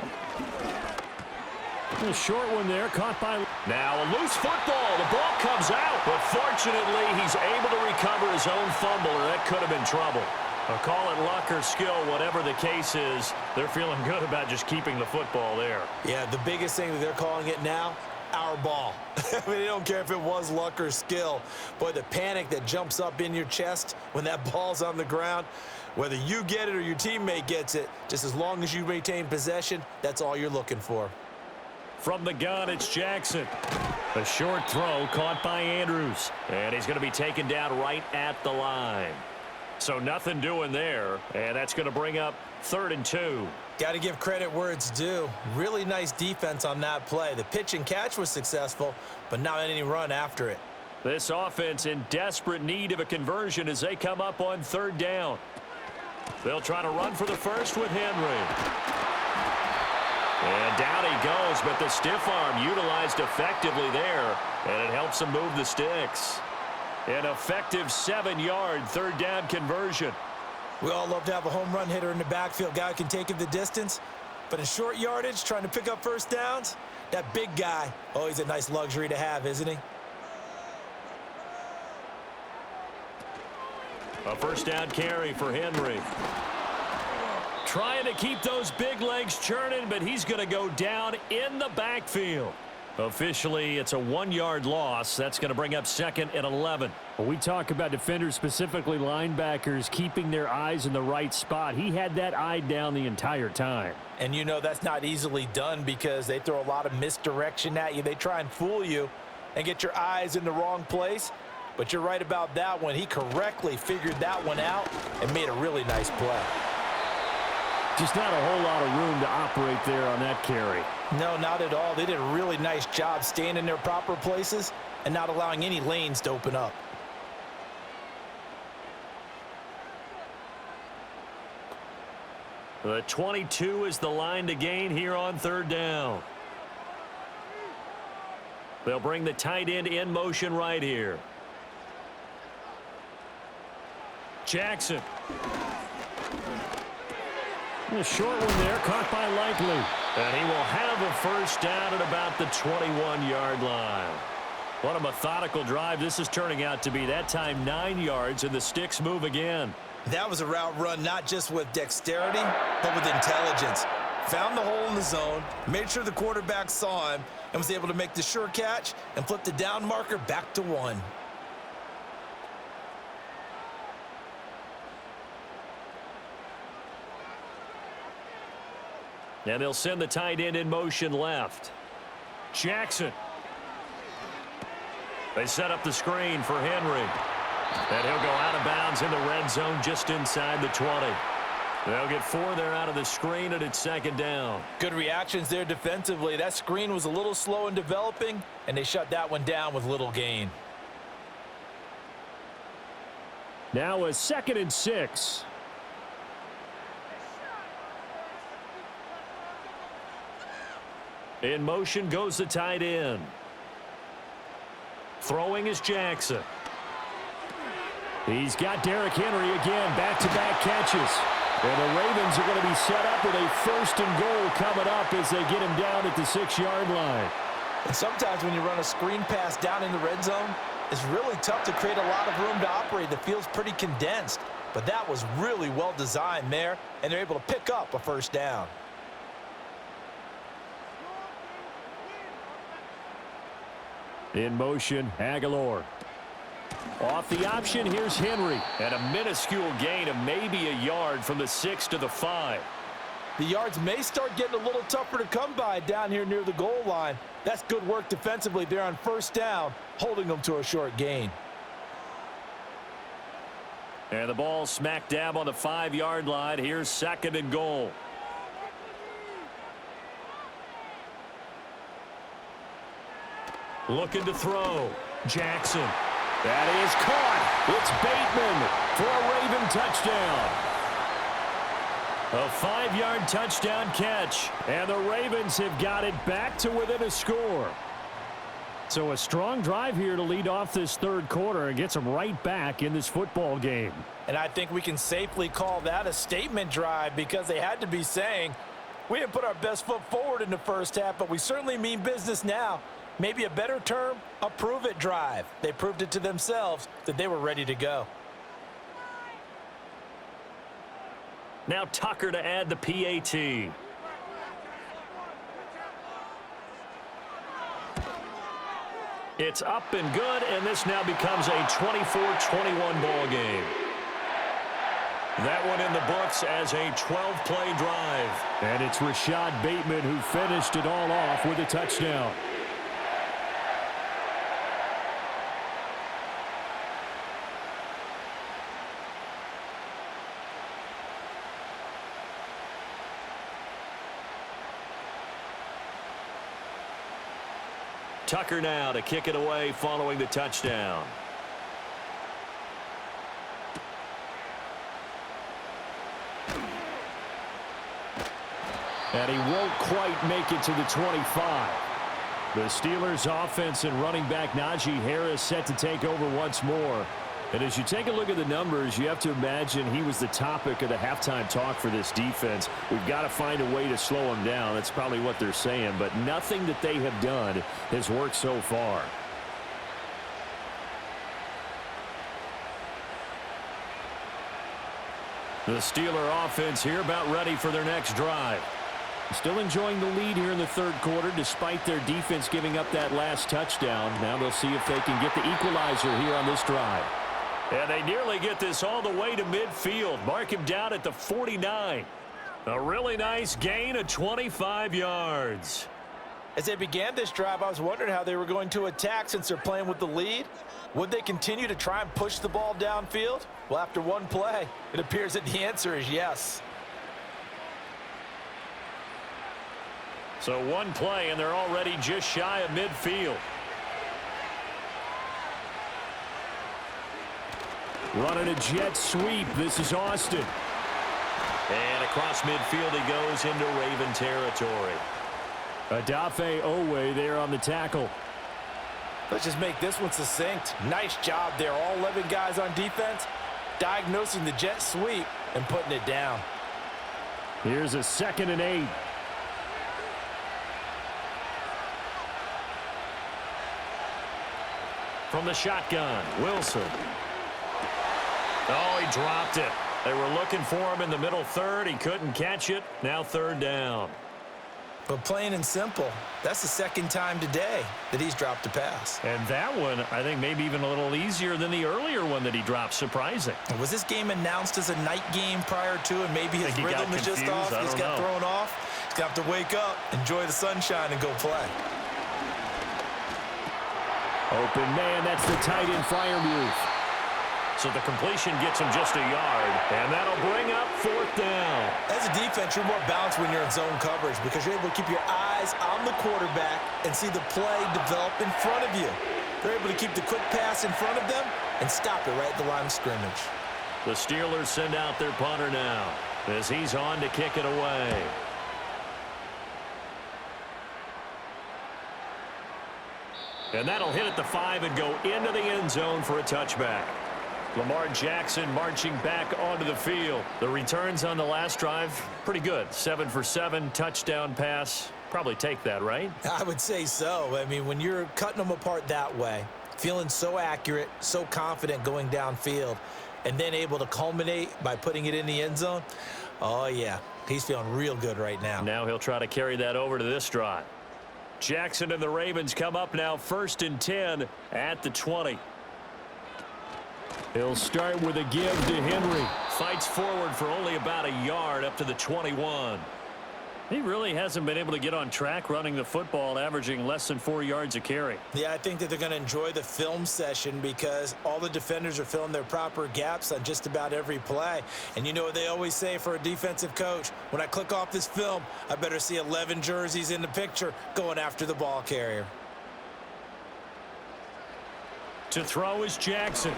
A short one there, caught by... Now a loose football. The ball comes out, but fortunately he's able to recover his own fumble, or that could have been trouble. I'll call it luck or skill, whatever the case is. They're feeling good about just keeping the football there. Yeah, the biggest thing that they're calling it now, our ball. I mean, they don't care if it was luck or skill. Boy, the panic that jumps up in your chest when that ball's on the ground, whether you get it or your teammate gets it, just as long as you maintain possession, that's all you're looking for. From the gun, it's Jackson. A short throw caught by Andrews. And he's going to be taken down right at the line. So nothing doing there. And that's going to bring up 3rd and 2. Got to give credit where it's due. Really nice defense on that play. The pitch and catch was successful, but not any run after it. This offense in desperate need of a conversion as they come up on 3rd down. They'll try to run for the first with Henry. And down he goes, but the stiff arm utilized effectively there, and it helps him move the sticks. An effective 7-yard 3rd down conversion. We all love to have a home run hitter in the backfield, guy who can take it the distance. But in short yardage, trying to pick up first downs, that big guy, oh, he's a nice luxury to have, isn't he? A first down carry for Henry. Trying to keep those big legs churning, but he's going to go down in the backfield. Officially, it's a 1-yard loss. That's going to bring up 2nd and 11. When we talk about defenders, specifically linebackers, keeping their eyes in the right spot, he had that eye down the entire time. And you know that's not easily done because they throw a lot of misdirection at you. They try and fool you and get your eyes in the wrong place. But you're right about that one. He correctly figured that one out and made a really nice play. Just not a whole lot of room to operate there on that carry. No, not at all. They did a really nice job staying in their proper places and not allowing any lanes to open up. The 22 is the line to gain here on 3rd down. They'll bring the tight end in motion right here. Jackson. A short one there, caught by Likely. And he will have a first down at about the 21-yard line. What a methodical drive this is turning out to be. That time 9 yards, and the sticks move again. That was a route run not just with dexterity, but with intelligence. Found the hole in the zone, made sure the quarterback saw him, and was able to make the sure catch and flip the down marker back to 1. And they'll send the tight end in motion left. Jackson. They set up the screen for Henry. And he'll go out of bounds in the red zone just inside the 20. They'll get 4 there out of the screen, and it's 2nd down. Good reactions there defensively. That screen was a little slow in developing, and they shut that one down with little gain. Now a 2nd and 6. In motion goes the tight end. Throwing is Jackson. He's got Derrick Henry again, back-to-back catches. And the Ravens are going to be set up with a 1st and goal coming up as they get him down at the 6-yard line. And sometimes when you run a screen pass down in the red zone, it's really tough to create a lot of room to operate. The field's pretty condensed. But that was really well designed there, and they're able to pick up a first down. In motion, Aguilar. Off the option, here's Henry. And a minuscule gain of maybe a yard from the 6 to the 5. The yards may start getting a little tougher to come by down here near the goal line. That's good work defensively there on first down, holding them to a short gain. And the ball smack dab on the 5-yard line. Here's 2nd and goal. Looking to throw. Jackson. That is caught. It's Bateman for a Raven touchdown. A 5-yard touchdown catch. And the Ravens have got it back to within a score. So a strong drive here to lead off this third quarter and gets them right back in this football game. And I think we can safely call that a statement drive because they had to be saying, we didn't put our best foot forward in the first half, but we certainly mean business now. Maybe a better term, a prove-it drive. They proved it to themselves that they were ready to go. Now Tucker to add the PAT. It's up and good, and this now becomes a 24-21 ball game. That one in the books as a 12-play drive. And it's Rashad Bateman who finished it all off with a touchdown. Tucker now to kick it away following the touchdown. And he won't quite make it to the 25. The Steelers offense and running back Najee Harris set to take over once more. And as you take a look at the numbers, you have to imagine he was the topic of the halftime talk for this defense. We've got to find a way to slow him down. That's probably what they're saying. But nothing that they have done has worked so far. The Steeler offense here about ready for their next drive. Still enjoying the lead here in the third quarter despite their defense giving up that last touchdown. Now they'll see if they can get the equalizer here on this drive. And they nearly get this all the way to midfield. Mark him down at the 49. A really nice gain of 25 yards. As they began this drive, I was wondering how they were going to attack since they're playing with the lead. Would they continue to try and push the ball downfield? Well, after one play, it appears that the answer is yes. So one play, and they're already just shy of midfield. Running a jet sweep. This is Austin. And across midfield he goes into Raven territory. Adafe Owe there on the tackle. Let's just make this one succinct. Nice job there. All 11 guys on defense diagnosing the jet sweep and putting it down. Here's a 2nd and 8. From the shotgun, Wilson. Oh, he dropped it. They were looking for him in the middle third. He couldn't catch it. Now 3rd down. But plain and simple, that's the second time today that he's dropped a pass. And that one, I think, maybe even a little easier than the earlier one that he dropped. Surprising. Was this game announced as a night game prior to, and maybe his rhythm is just off? He's got thrown off. He's going to have to wake up, enjoy the sunshine, and go play. Open man, that's the tight end Freiermuth. So the completion gets him just a yard, and that'll bring up 4th down. As a defense, you're more balanced when you're in zone coverage because you're able to keep your eyes on the quarterback and see the play develop in front of you. They're able to keep the quick pass in front of them and stop it right at the line of scrimmage. The Steelers send out their punter now as he's on to kick it away. And that'll hit at the 5 and go into the end zone for a touchback. Lamar Jackson marching back onto the field. The returns on the last drive, pretty good. 7 for 7, touchdown pass. Probably take that, right? I would say so. I mean, when you're cutting them apart that way, feeling so accurate, so confident going downfield, and then able to culminate by putting it in the end zone, oh, yeah, he's feeling real good right now. Now he'll try to carry that over to this drive. Jackson and the Ravens come up now 1st and 10 at the 20. He'll start with a give to Henry. Fights forward for only about a yard up to the 21. He really hasn't been able to get on track running the football, averaging less than 4 yards a carry. Yeah, I think that they're going to enjoy the film session because all the defenders are filling their proper gaps on just about every play. And you know what they always say for a defensive coach? When I click off this film, I better see 11 jerseys in the picture going after the ball carrier. To throw is Jackson.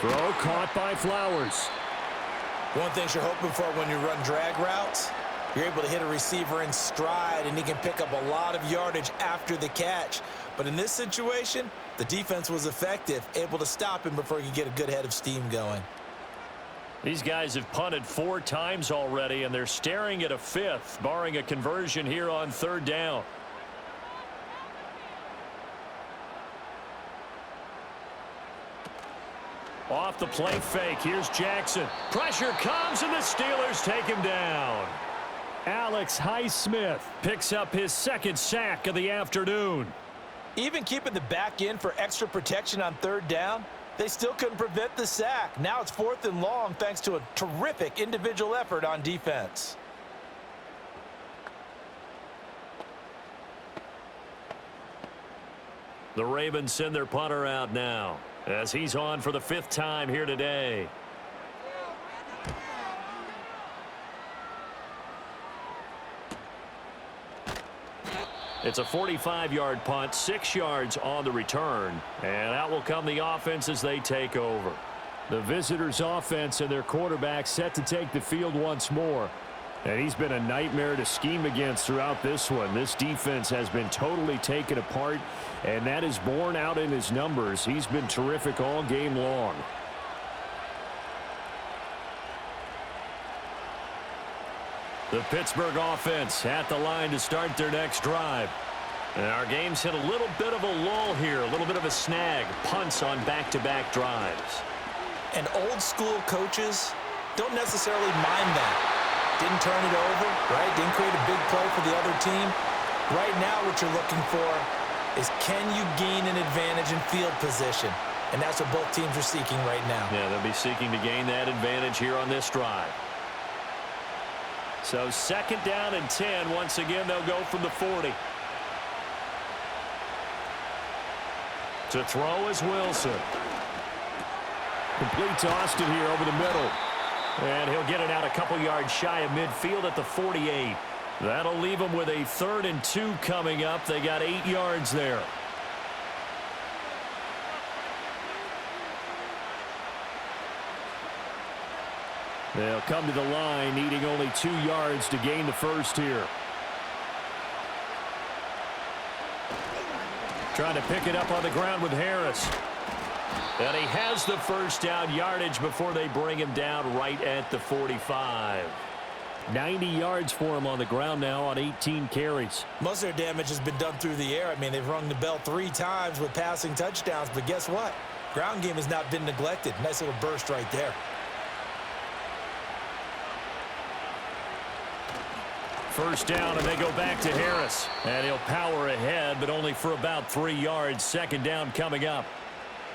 Throw caught by Flowers. One thing you're hoping for when you run drag routes, you're able to hit a receiver in stride, and he can pick up a lot of yardage after the catch. But in this situation, the defense was effective, able to stop him before he could get a good head of steam going. These guys have punted 4 times already, and they're staring at a 5th, barring a conversion here on 3rd down. Off the play fake, here's Jackson. Pressure comes, and the Steelers take him down. Alex Highsmith picks up his 2nd sack of the afternoon. Even keeping the back end for extra protection on 3rd down, they still couldn't prevent the sack. Now it's 4th and long thanks to a terrific individual effort on defense. The Ravens send their punter out now as he's on for the 5th time here today. It's a 45-yard punt, 6 yards on the return, and out will come the offense as they take over. The visitors' offense and their quarterback set to take the field once more. And he's been a nightmare to scheme against throughout this one. This defense has been totally taken apart, and that is borne out in his numbers. He's been terrific all game long. The Pittsburgh offense at the line to start their next drive. And our game's hit a little bit of a lull here, a little bit of a snag. Punts on back-to-back drives. And old-school coaches don't necessarily mind that. Didn't turn it over, right? Didn't create a big play for the other team. Right now what you're looking for is can you gain an advantage in field position? And that's what both teams are seeking right now. Yeah, they'll be seeking to gain that advantage here on this drive. So 2nd down and 10. Once again, they'll go from the 40. To throw is Wilson. Complete to Austin here over the middle. And he'll get it out a couple yards shy of midfield at the 48. That'll leave them with a 3rd and 2 coming up. They got 8 yards there. They'll come to the line, needing only 2 yards to gain the first here. Trying to pick it up on the ground with Harris. And he has the first down yardage before they bring him down right at the 45. 90 yards for him on the ground now on 18 carries. Most of their damage has been done through the air. I mean, they've rung the bell 3 times with passing touchdowns, but guess what? Ground game has not been neglected. Nice little burst right there. First down, and they go back to Harris. And he'll power ahead, but only for about 3 yards. 2nd down coming up.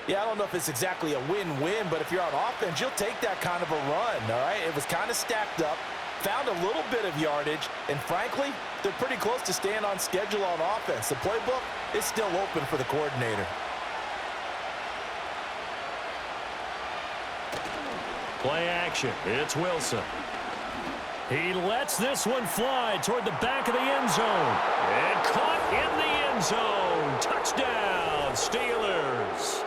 Yeah, I don't know if it's exactly a win-win, but if you're on offense, you'll take that kind of a run, all right? It was kind of stacked up, found a little bit of yardage, and frankly, they're pretty close to staying on schedule on offense. The playbook is still open for the coordinator. Play action. It's Wilson. He lets this one fly toward the back of the end zone. And caught in the end zone. Touchdown, Steelers.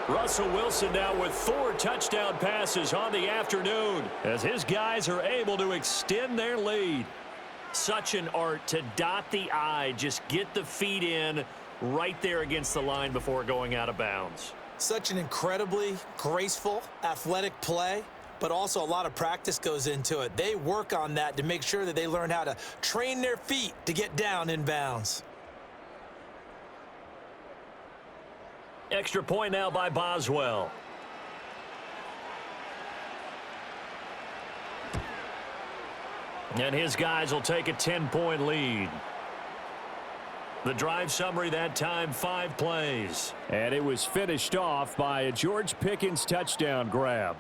Russell Wilson now with 4 touchdown passes on the afternoon as his guys are able to extend their lead. Such an art to dot the I, just get the feet in right there against the line before going out of bounds. Such an incredibly graceful, athletic play, but also a lot of practice goes into it. They work on that to make sure that they learn how to train their feet to get down in bounds. Extra point now by Boswell. And his guys will take a 10-point lead. The drive summary that time, 5 plays. And it was finished off by a George Pickens touchdown grab.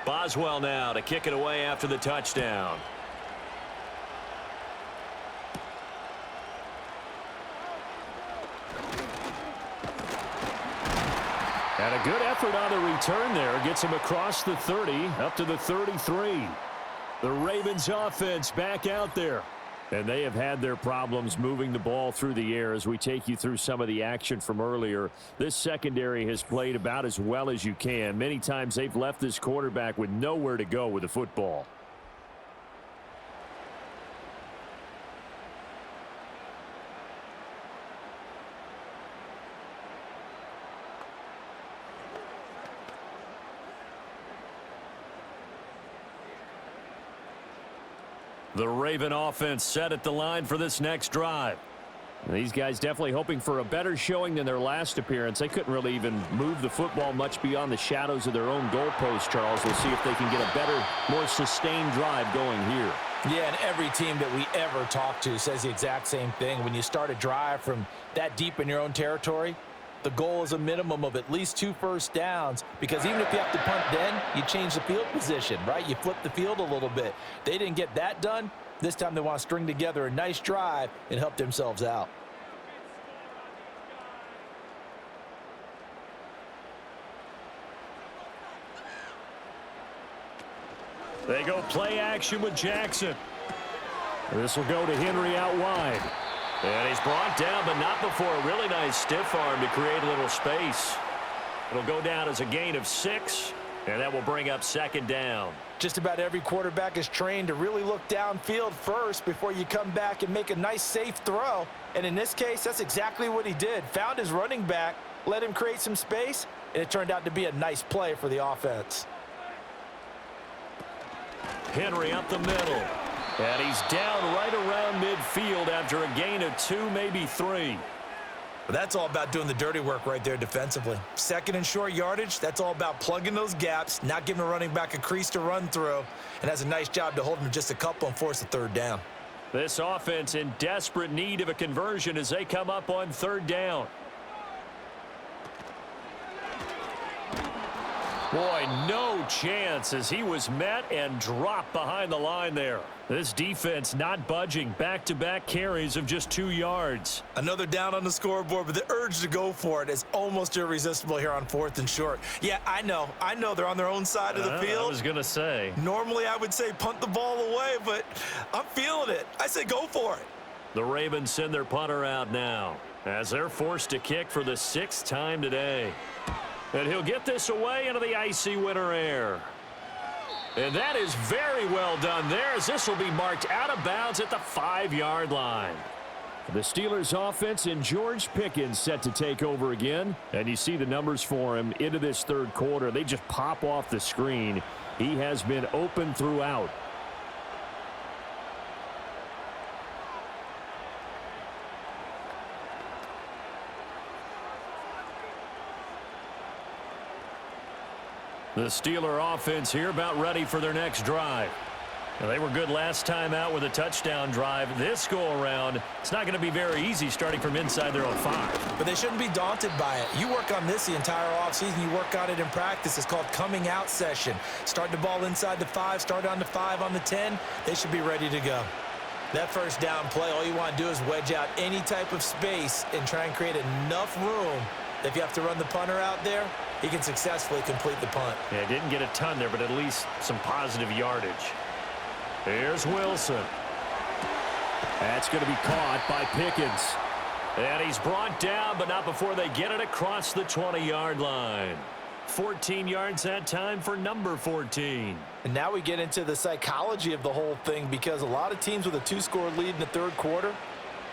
Boswell now to kick it away after the touchdown. And a good effort on the return there. Gets him across the 30, up to the 33. The Ravens offense back out there. And they have had their problems moving the ball through the air as we take you through some of the action from earlier. This secondary has played about as well as you can. Many times they've left this quarterback with nowhere to go with the football. The Raven offense set at the line for this next drive. These guys definitely hoping for a better showing than their last appearance. They couldn't really even move the football much beyond the shadows of their own goalpost, Charles. We'll see if they can get a better, more sustained drive going here. Yeah, and every team that we ever talk to says the exact same thing. When you start a drive from that deep in your own territory, the goal is a minimum of at least 2 first downs, because even if you have to punt then, you change the field position, right? You flip the field a little bit. They didn't get that done. This time they want to string together a nice drive and help themselves out. They go play action with Jackson. This will go to Henry out wide. And he's brought down, but not before a really nice stiff arm to create a little space. It'll go down as a gain of 6, and that will bring up 2nd down. Just about every quarterback is trained to really look downfield first before you come back and make a nice, safe throw. And in this case, that's exactly what he did. Found his running back, let him create some space, and it turned out to be a nice play for the offense. Henry up the middle. And he's down right around midfield after a gain of 2, maybe 3. But that's all about doing the dirty work right there defensively. 2nd and short yardage, that's all about plugging those gaps, not giving a running back a crease to run through, and has a nice job to hold him to just a couple and force a 3rd down. This offense in desperate need of a conversion as they come up on 3rd down. Boy, no chance as he was met and dropped behind the line there. This defense not budging. Back-to-back carries of just 2 yards. Another down on the scoreboard, but the urge to go for it is almost irresistible here on 4th and short. Yeah, I know they're on their own side of the field. I was going to say. Normally I would say punt the ball away, but I'm feeling it. I say go for it. The Ravens send their punter out now as they're forced to kick for the 6th time today. And he'll get this away into the icy winter air. And that is very well done there, as this will be marked out of bounds at the 5-yard line. The Steelers offense and George Pickens set to take over again. And you see the numbers for him into this 3rd quarter. They just pop off the screen. He has been open throughout. The Steeler offense here about ready for their next drive. Now, they were good last time out with a touchdown drive. This go-around, it's not going to be very easy starting from inside their own 5. But they shouldn't be daunted by it. You work on this the entire offseason. You work on it in practice. It's called coming out session. Start the ball inside the 5, start on the 5, on the 10. They should be ready to go. That 1st down play, all you want to do is wedge out any type of space and try and create enough room. If you have to run the punter out there, he can successfully complete the punt. Yeah, didn't get a ton there, but at least some positive yardage. Here's Wilson. That's going to be caught by Pickens. And he's brought down, but not before they get it across the 20-yard line. 14 yards that time for number 14. And now we get into the psychology of the whole thing, because a lot of teams with a 2-score lead in the 3rd quarter,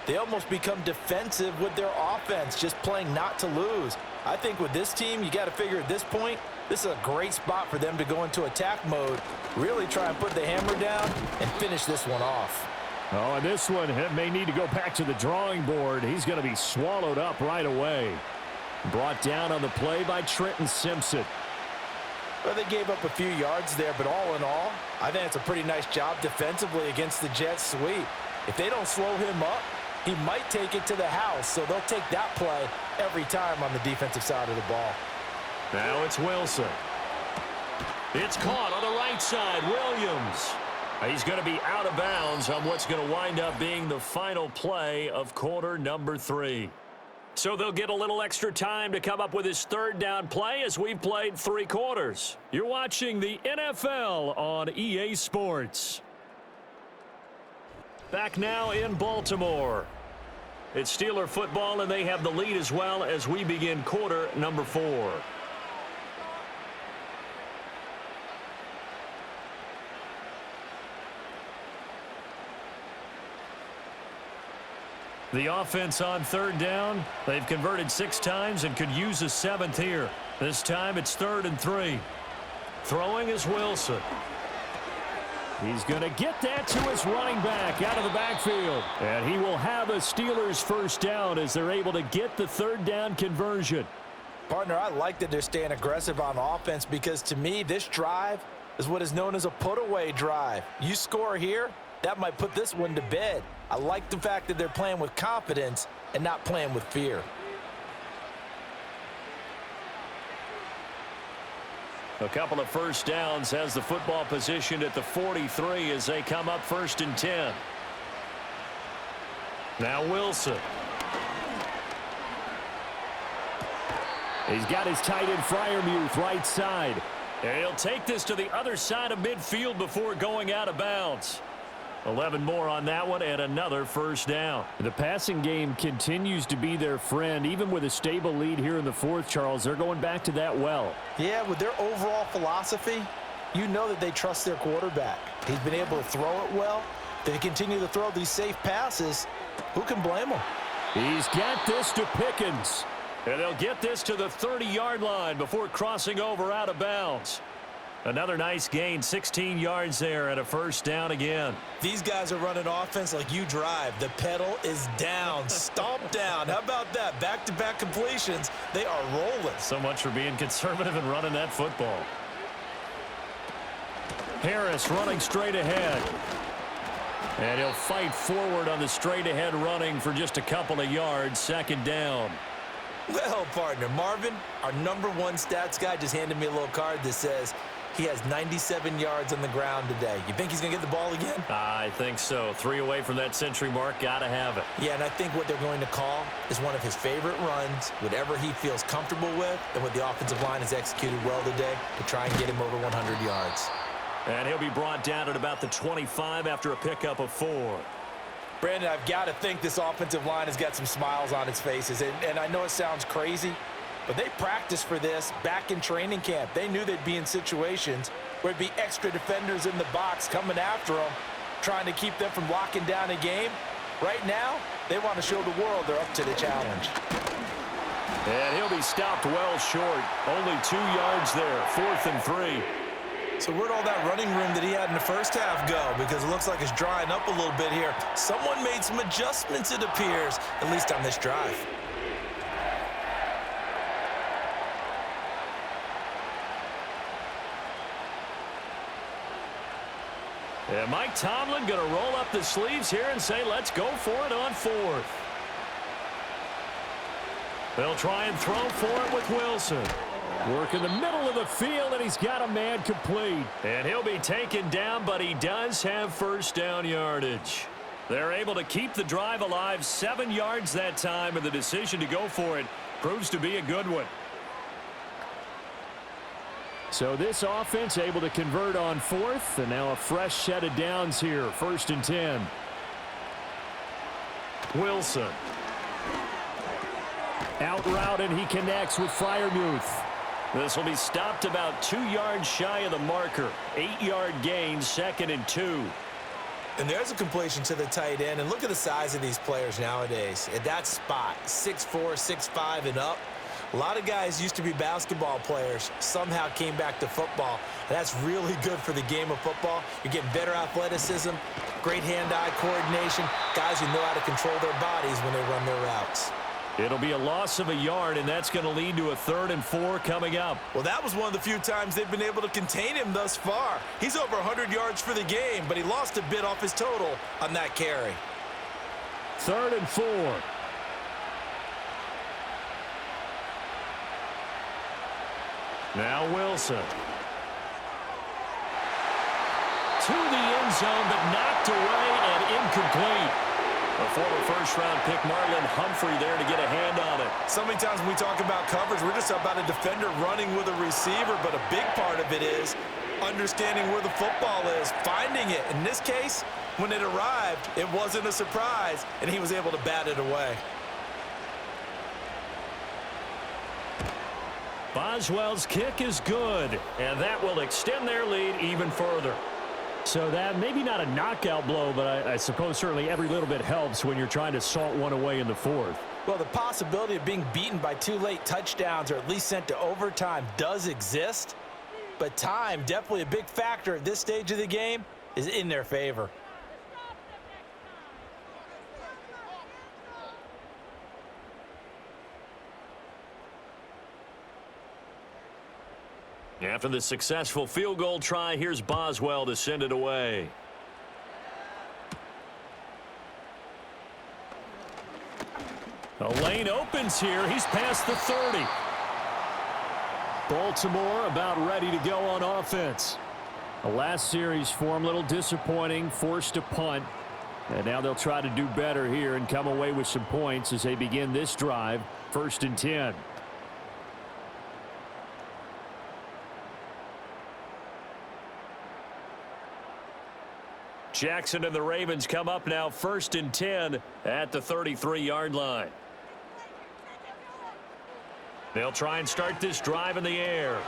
they almost become defensive with their offense, just playing not to lose. I think with this team, you got to figure at this point, This is a great spot for them to go into attack mode, really try and put the hammer down and finish this one off. Oh, and this one may need to go back to the drawing board. He's going to be swallowed up right away. Brought down on the play by Trenton Simpson. Well, they gave up a few yards there, but all in all, I think it's a pretty nice job defensively against the Jets sweep. If they don't slow him up, he might take it to the house, so they'll take that play every time on the defensive side of the ball. Now it's Wilson. It's caught on the right side. Williams. He's going to be out of bounds on what's going to wind up being the final play of quarter number 3. So they'll get a little extra time to come up with his third down play as we've played 3 quarters. You're watching the NFL on EA Sports. Back now in Baltimore. It's Steeler football, and they have the lead as well as we begin quarter number 4. The offense on third down. They've converted 6 times and could use a 7th here. This time it's 3rd and 3. Throwing is Wilson. He's going to get that to his running back out of the backfield. And he will have a Steelers first down as they're able to get the third down conversion. Partner, I like that they're staying aggressive on offense because to me, this drive is what is known as a put-away drive. You score here, that might put this one to bed. I like the fact that they're playing with confidence and not playing with fear. A couple of first downs has the football positioned at the 43 as they come up 1st and 10. Now Wilson. He's got his tight end Freiermuth right side. And he'll take this to the other side of midfield before going out of bounds. 11 more on that one and another first down. The passing game continues to be their friend. Even with a stable lead here in the 4th, Charles, they're going back to that well. Yeah, with their overall philosophy, you know that they trust their quarterback. He's been able to throw it well. They continue to throw these safe passes. Who can blame him? He's got this to Pickens. And they'll get this to the 30-yard line before crossing over out of bounds. Another nice gain, 16 yards there and a first down again. These guys are running offense like you drive. The pedal is down, stomp down. How about that? Back-to-back completions. They are rolling. So much for being conservative and running that football. Harris running straight ahead. And he'll fight forward on the straight-ahead running for just a couple of yards. 2nd down. Well, partner, Marvin, our number 1 stats guy, just handed me a little card that says he has 97 yards on the ground today. You think he's going to get the ball again? I think so. 3 away from that century mark. Got to have it. Yeah, and I think what they're going to call is one of his favorite runs, whatever he feels comfortable with, and what the offensive line has executed well today to try and get him over 100 yards. And he'll be brought down at about the 25 after a pickup of 4. Brandon, I've got to think this offensive line has got some smiles on its faces. And I know it sounds crazy, but they practiced for this back in training camp. They knew they'd be in situations where it'd be extra defenders in the box coming after them, trying to keep them from locking down a game. Right now, they want to show the world they're up to the challenge. And he'll be stopped well short. Only 2 yards there. 4th and 3. So where'd all that running room that he had in the first half go? Because it looks like it's drying up a little bit here. Someone made some adjustments, it appears, at least on this drive. And Mike Tomlin going to roll up the sleeves here and say, let's go for it on 4th. They'll try and throw for it with Wilson. Work in the middle of the field, and he's got a man complete. And he'll be taken down, but he does have first down yardage. They're able to keep the drive alive, 7 yards that time, and the decision to go for it proves to be a good one. So this offense able to convert on 4th, and now a fresh set of downs here, 1st and 10. Wilson. Out route, and he connects with Freiermuth. This will be stopped about 2 yards shy of the marker. 8-yard gain, 2nd and 2. And there's a completion to the tight end. And look at the size of these players nowadays. At that spot, 6'4", 6'5", and up. A lot of guys used to be basketball players, somehow came back to football. That's really good for the game of football. You're getting better athleticism, great hand-eye coordination, guys who know how to control their bodies when they run their routes. It'll be a loss of a yard, and that's going to lead to a 3rd and 4 coming up. Well, that was one of the few times they've been able to contain him thus far. He's over 100 yards for the game, but he lost a bit off his total on that carry. 3rd and 4. Now Wilson. To the end zone, but knocked away and incomplete. A former first-round pick, Marlon Humphrey, there to get a hand on it. So many times when we talk about coverage, we're just about a defender running with a receiver, but a big part of it is understanding where the football is, finding it. In this case, when it arrived, it wasn't a surprise, and he was able to bat it away. Boswell's kick is good, and that will extend their lead even further. So that maybe not a knockout blow, but I suppose certainly every little bit helps when you're trying to salt one away in the 4th. Well, the possibility of being beaten by 2 late touchdowns or at least sent to overtime does exist, but time, definitely a big factor at this stage of the game, is in their favor. After the successful field goal try, here's Boswell to send it away. The lane opens here. He's past the 30. Baltimore about ready to go on offense. The last series for him, a little disappointing, forced to punt. And now they'll try to do better here and come away with some points as they begin this drive, 1st and 10. Jackson and the Ravens come up now 1st and 10 at the 33-yard line. They'll try and start this drive in the air.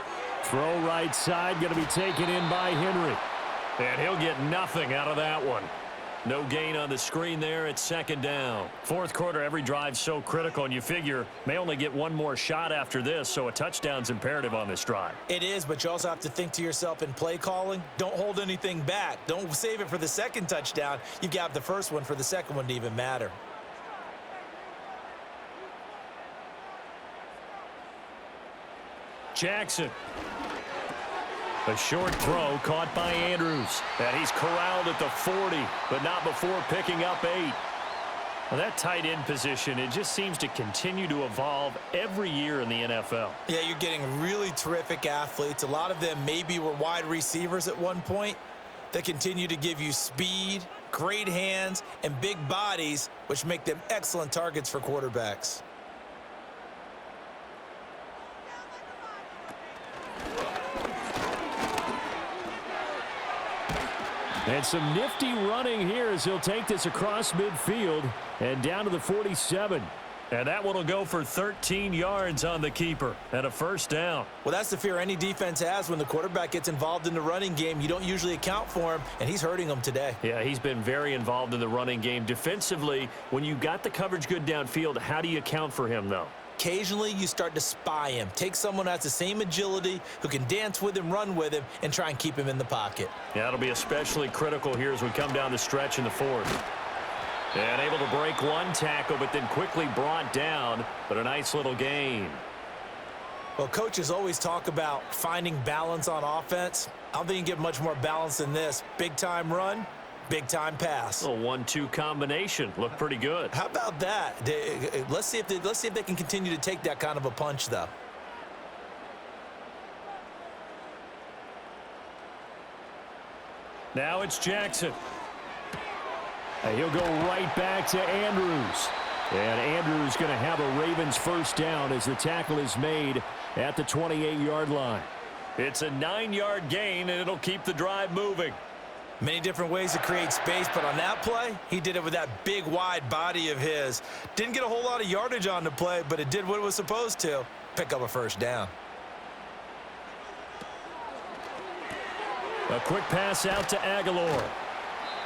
Throw right side, going to be taken in by Henry. And he'll get nothing out of that one. No gain on the screen there. It's 2nd down. 4th quarter, every drive's so critical, and you figure may only get one more shot after this, so a touchdown's imperative on this drive. It is, but you also have to think to yourself in play calling, don't hold anything back. Don't save it for the 2nd touchdown. You've got the 1st one for the 2nd one to even matter. Jackson. A short throw caught by Andrews. And he's corralled at the 40, but not before picking up 8. Well, that tight end position, it just seems to continue to evolve every year in the NFL. Yeah, you're getting really terrific athletes. A lot of them maybe were wide receivers at one point. They continue to give you speed, great hands, and big bodies, which make them excellent targets for quarterbacks. And some nifty running here as he'll take this across midfield and down to the 47. And that one will go for 13 yards on the keeper and a 1st down. Well, that's the fear any defense has when the quarterback gets involved in the running game. You don't usually account for him, and he's hurting them today. Yeah, he's been very involved in the running game. Defensively, when you got the coverage good downfield, how do you account for him, though? Occasionally, you start to spy him. Take someone who has the same agility, who can dance with him, run with him, and try and keep him in the pocket. Yeah, that'll be especially critical here as we come down the stretch in the 4th. And able to break one tackle, but then quickly brought down, but a nice little gain. Well, coaches always talk about finding balance on offense. I don't think you can get much more balance than this. Big-time run, big-time pass. A 1-2 combination. Looked pretty good. How about that? Let's see if they can continue to take that kind of a punch, though. Now it's Jackson. And he'll go right back to Andrews. And Andrews going to have a Ravens 1st down as the tackle is made at the 28-yard line. It's a 9-yard gain, and it'll keep the drive moving. Many different ways to create space, but on that play, he did it with that big, wide body of his. Didn't get a whole lot of yardage on the play, but it did what it was supposed to, pick up a 1st down. A quick pass out to Aguilar.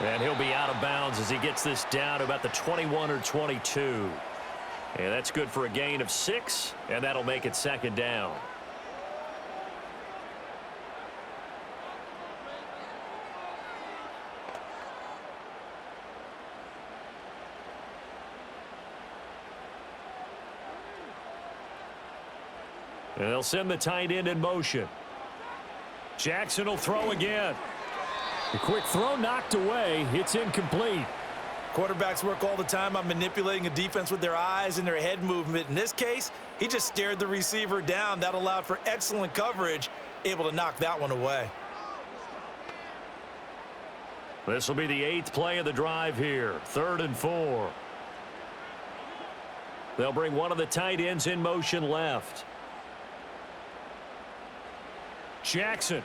And he'll be out of bounds as he gets this down to about the 21 or 22. And that's good for a gain of 6, and that'll make it 2nd down. And they'll send the tight end in motion. Jackson will throw again. The quick throw knocked away. It's incomplete. Quarterbacks work all the time on manipulating a defense with their eyes and their head movement. In this case, he just stared the receiver down. That allowed for excellent coverage, able to knock that one away. This will be the 8th play of the drive here. 3rd and 4. They'll bring one of the tight ends in motion left. Jackson.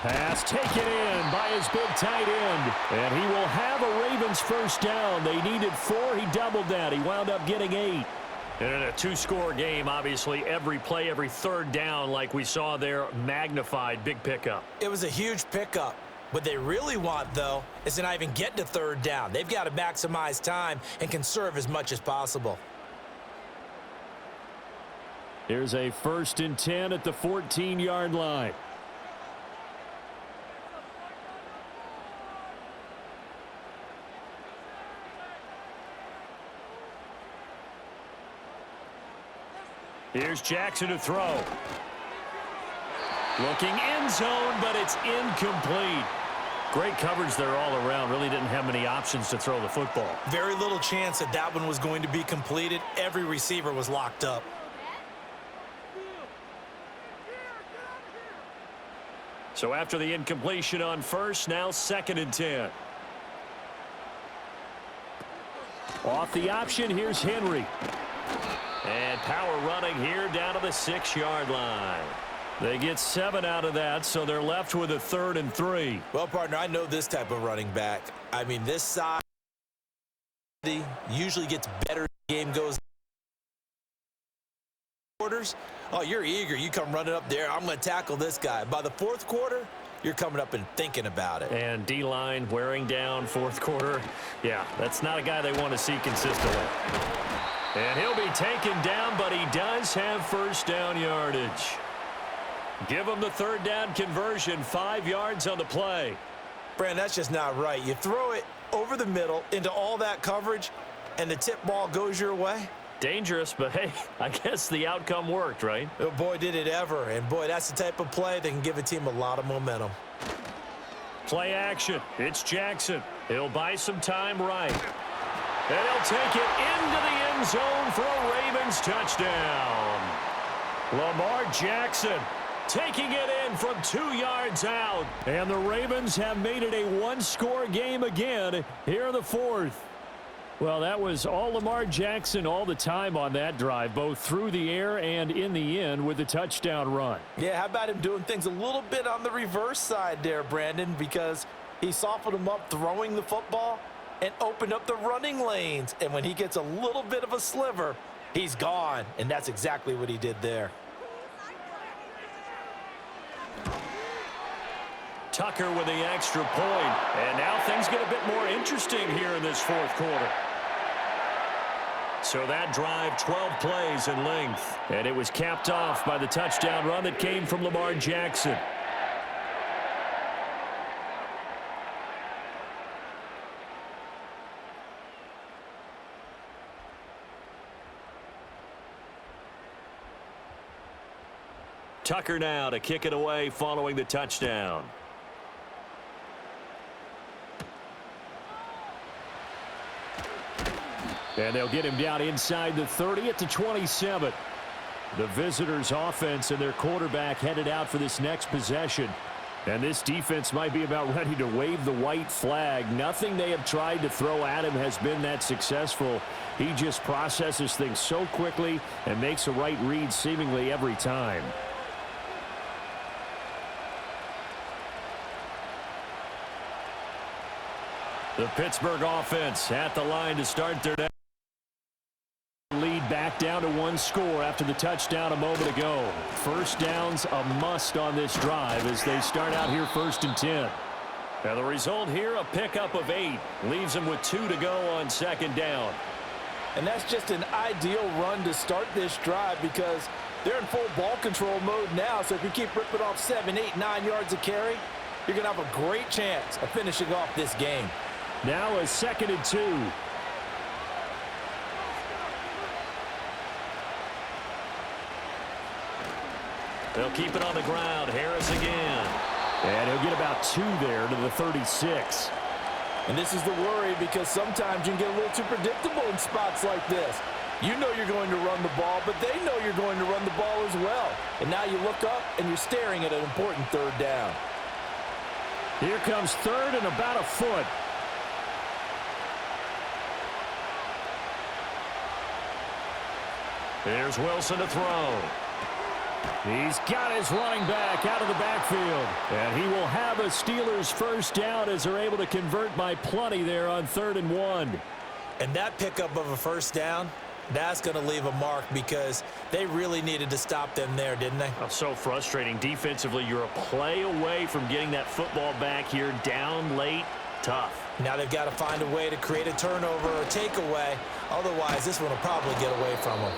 Pass taken in by his big tight end. And he will have a Ravens first down. They needed 4. He doubled that. He wound up getting 8. And in a 2-score game, obviously, every play, every 3rd down, like we saw there, magnified. Big pickup. It was a huge pickup. What they really want, though, is to not even get to 3rd down. They've got to maximize time and conserve as much as possible. Here's a 1st and 10 at the 14-yard line. Here's Jackson to throw. Looking end zone, but it's incomplete. Great coverage there all around. Really didn't have many options to throw the football. Very little chance that that one was going to be completed. Every receiver was locked up. So after the incompletion on 1st, now 2nd and 10. Off the option, here's Henry. And power running here down to the 6-yard line. They get 7 out of that, so they're left with a 3rd and 3. Well, partner, I know this type of running back. I mean, this side usually gets better as the game goes. Quarters, oh, you're eager. You come running up there. I'm going to tackle this guy. By the 4th quarter, you're coming up and thinking about it. And D-line wearing down 4th quarter. Yeah, that's not a guy they want to see consistently. And he'll be taken down, but he does have 1st down yardage. Give him the 3rd down conversion, 5 yards on the play. Brand, that's just not right. You throw it over the middle into all that coverage, and the tip ball goes your way. Dangerous, but hey, I guess the outcome worked, right? Oh, boy, did it ever. And, boy, that's the type of play that can give a team a lot of momentum. Play action. It's Jackson. He'll buy some time right. And he'll take it into the end zone for a Ravens touchdown. Lamar Jackson taking it in from 2 yards out. And the Ravens have made it a 1-score game again here in the 4th. Well, that was all Lamar Jackson all the time on that drive, both through the air and in the end with the touchdown run. Yeah, how about him doing things a little bit on the reverse side there, Brandon, because he softened him up throwing the football and opened up the running lanes. And when he gets a little bit of a sliver, he's gone. And that's exactly what he did there. Tucker with the extra point. And now things get a bit more interesting here in this 4th quarter. So that drive, 12 plays in length. And it was capped off by the touchdown run that came from Lamar Jackson. Tucker now to kick it away following the touchdown. And they'll get him down inside the 30 at the 27. The visitors' offense and their quarterback headed out for this next possession. And this defense might be about ready to wave the white flag. Nothing they have tried to throw at him has been that successful. He just processes things so quickly and makes a right read seemingly every time. The Pittsburgh offense at the line to start their lead back down to 1 score after the touchdown a moment ago. First down's a must on this drive as they start out here 1st and 10. Now the result here, a pickup of 8. Leaves them with 2 to go on 2nd down. And that's just an ideal run to start this drive because they're in full ball control mode now. So if you keep ripping off 7, 8, 9 yards of carry, you're going to have a great chance of finishing off this game. Now a 2nd and 2. They'll keep it on the ground. Harris again. And he'll get about 2 there to the 36. And this is the worry because sometimes you can get a little too predictable in spots like this. You know you're going to run the ball, but they know you're going to run the ball as well. And now you look up and you're staring at an important 3rd down. Here comes 3rd and about a foot. Here's Wilson to throw. He's got his running back out of the backfield. And he will have a Steelers first down as they're able to convert by plenty there on 3rd and 1. And that pickup of a first down, that's going to leave a mark because they really needed to stop them there, didn't they? Oh, so frustrating. Defensively, you're a play away from getting that football back here. Down late, tough. Now they've got to find a way to create a turnover or takeaway. Otherwise, this one will probably get away from them.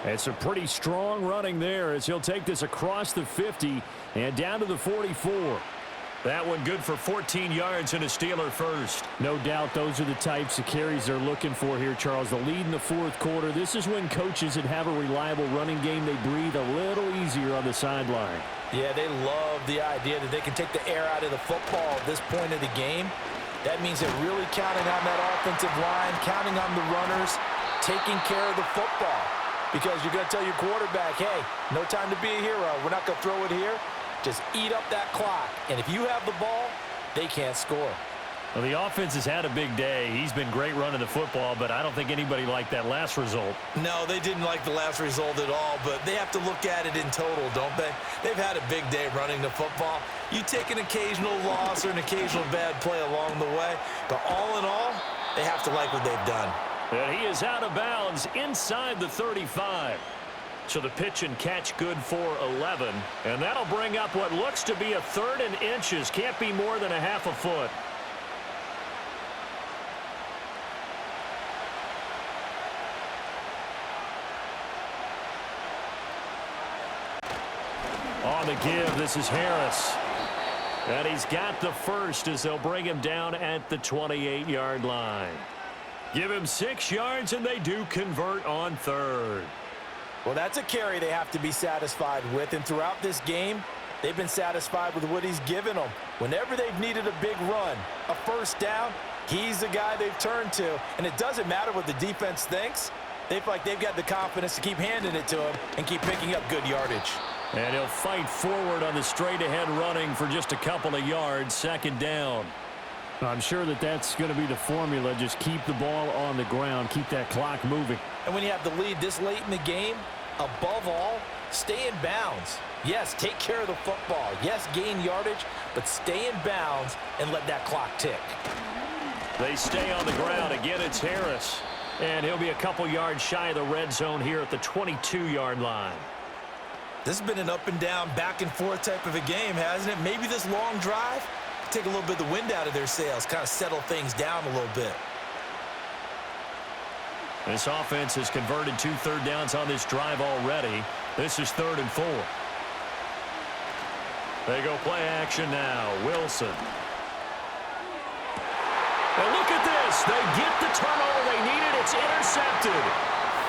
It's a pretty strong running there as he'll take this across the 50 and down to the 44. That one good for 14 yards and a Steeler first. No doubt those are the types of carries they're looking for here, Charles. The lead in the 4th quarter. This is when coaches that have a reliable running game, they breathe a little easier on the sideline. Yeah, they love the idea that they can take the air out of the football at this point of the game. That means they're really counting on that offensive line, counting on the runners, taking care of the football. Because you're going to tell your quarterback, hey, no time to be a hero. We're not going to throw it here. Just eat up that clock. And if you have the ball, they can't score. Well, the offense has had a big day. He's been great running the football, but I don't think anybody liked that last result. No, they didn't like the last result at all, but they have to look at it in total, don't they? They've had a big day running the football. You take an occasional loss or an occasional bad play along the way, but all in all, they have to like what they've done. And he is out of bounds inside the 35. So the pitch and catch good for 11. And that'll bring up what looks to be a 3rd and inches. Can't be more than a half a foot. On the give, this is Harris. And he's got the first as they'll bring him down at the 28-yard line. Give him 6 yards, and they do convert on 3rd. Well, that's a carry they have to be satisfied with. And throughout this game, they've been satisfied with what he's given them. Whenever they've needed a big run, a first down, he's the guy they've turned to. And it doesn't matter what the defense thinks. They feel like they've got the confidence to keep handing it to him and keep picking up good yardage. And he'll fight forward on the straight-ahead running for just a couple of yards, 2nd down. I'm sure that that's going to be the formula. Just keep the ball on the ground. Keep that clock moving. And when you have the lead this late in the game, above all, stay in bounds. Yes, take care of the football. Yes, gain yardage, but stay in bounds and let that clock tick. They stay on the ground. Again, it's Harris. And he'll be a couple yards shy of the red zone here at the 22-yard line. This has been an up and down, back and forth type of a game, hasn't it? Maybe this long drive take a little bit of the wind out of their sails, kind of settle things down a little bit. This offense has converted 2 third downs on this drive already. This is 3rd and 4. They go play action now. Wilson. And look at this. They get the turnover they needed. It's intercepted.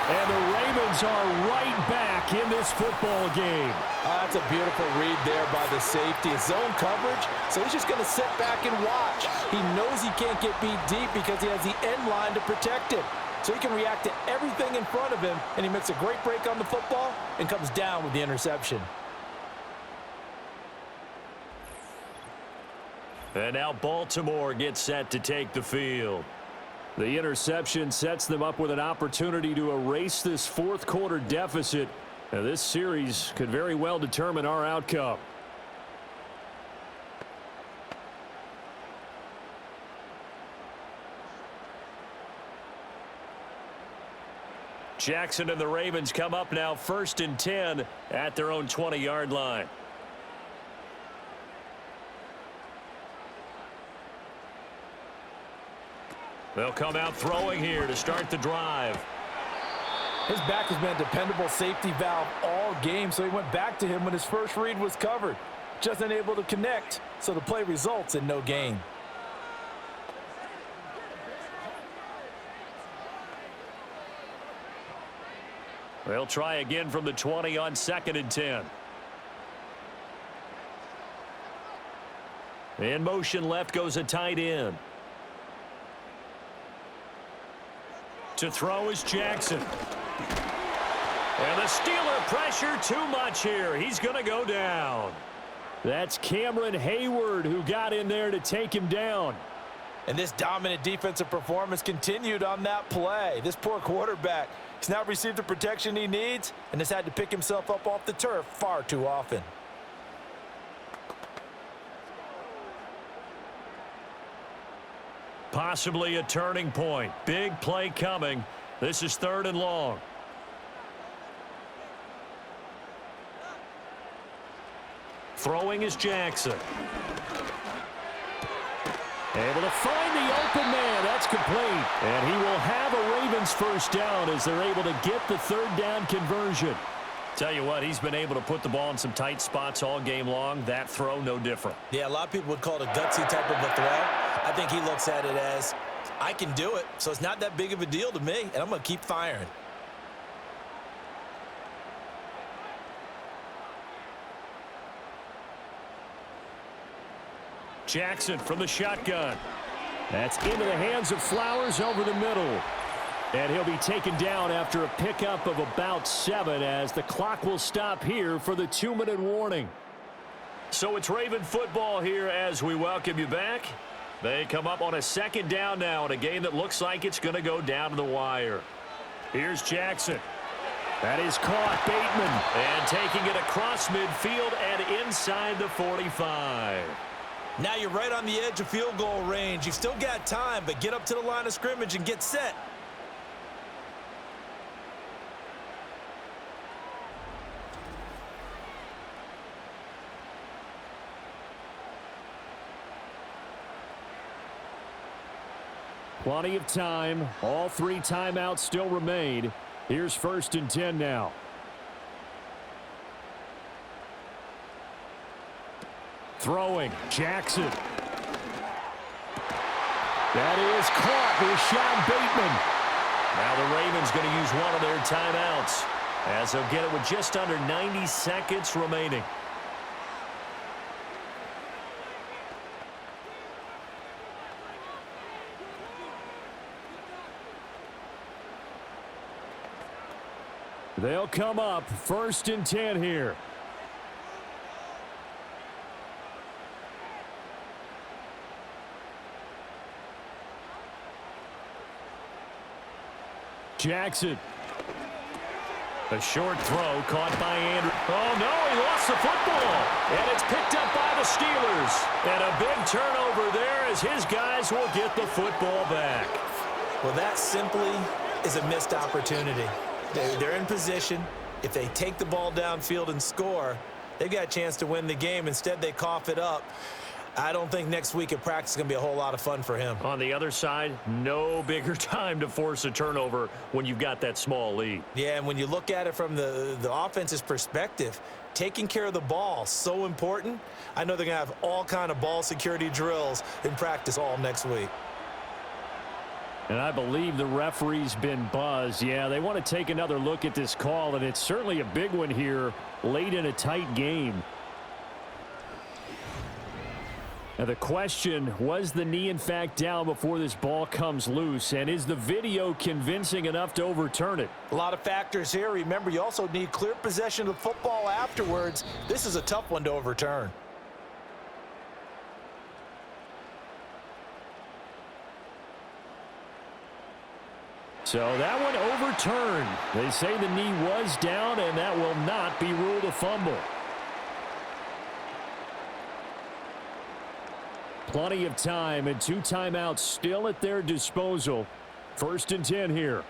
And the Ravens are right back in this football game. That's a beautiful read there by the safety. It's zone coverage, so he's just going to sit back and watch. He knows he can't get beat deep because he has the end line to protect him. So he can react to everything in front of him, and he makes a great break on the football and comes down with the interception. And now Baltimore gets set to take the field. The interception sets them up with an opportunity to erase this 4th quarter deficit. Now, this series could very well determine our outcome. Jackson and the Ravens come up now 1st and 10 at their own 20-yard line. They'll come out throwing here to start the drive. His back has been a dependable safety valve all game, so he went back to him when his first read was covered. Just unable to connect, so the play results in no gain. They'll try again from the 20 on 2nd and 10. In motion left goes a tight end. To throw is Jackson. And the Steeler pressure too much here. He's going to go down. That's Cameron Hayward who got in there to take him down. And this dominant defensive performance continued on that play. This poor quarterback has now received the protection he needs and has had to pick himself up off the turf far too often. Possibly a turning point. Big play coming. This is 3rd and long. Throwing is Jackson. Able to find the open man. That's complete. And he will have a Ravens first down as they're able to get the 3rd down conversion. Tell you what, he's been able to put the ball in some tight spots all game long. That throw, no different. Yeah, a lot of people would call it a gutsy type of a throw. I think he looks at it as, I can do it, so it's not that big of a deal to me, and I'm going to keep firing. Jackson from the shotgun. That's into the hands of Flowers over the middle. And he'll be taken down after a pickup of about 7 as the clock will stop here for the 2-minute warning. So it's Raven football here as we welcome you back. They come up on a 2nd down now in a game that looks like it's going to go down to the wire. Here's Jackson. That is caught. Bateman. And taking it across midfield and inside the 45. Now you're right on the edge of field goal range. You've still got time, but get up to the line of scrimmage and get set. Plenty of time. All 3 timeouts still remain. Here's 1st and 10 now. Throwing. Jackson. That is caught. Rashad Bateman. Now the Ravens going to use one of their timeouts as they'll get it with just under 90 seconds remaining. They'll come up 1st and 10 here. Jackson. A short throw caught by Andrew. Oh, no, he lost the football. And it's picked up by the Steelers. And a big turnover there as his guys will get the football back. Well, that simply is a missed opportunity. They're in position. If they take the ball downfield and score, they've got a chance to win the game. Instead, they cough it up. I don't think next week at practice is going to be a whole lot of fun for him. On the other side, no bigger time to force a turnover when you've got that small lead. Yeah, and when you look at it from the offense's perspective, taking care of the ball, so important. I know they're going to have all kind of ball security drills in practice all next week. And I believe the referee's been buzzed. Yeah, they want to take another look at this call, and it's certainly a big one here late in a tight game. Now the question, was the knee in fact down before this ball comes loose? And is the video convincing enough to overturn it? A lot of factors here. Remember, you also need clear possession of the football afterwards. This is a tough one to overturn. So that one overturned. They say the knee was down, and that will not be ruled a fumble. Plenty of time and 2 timeouts still at their disposal. 1st and 10 here.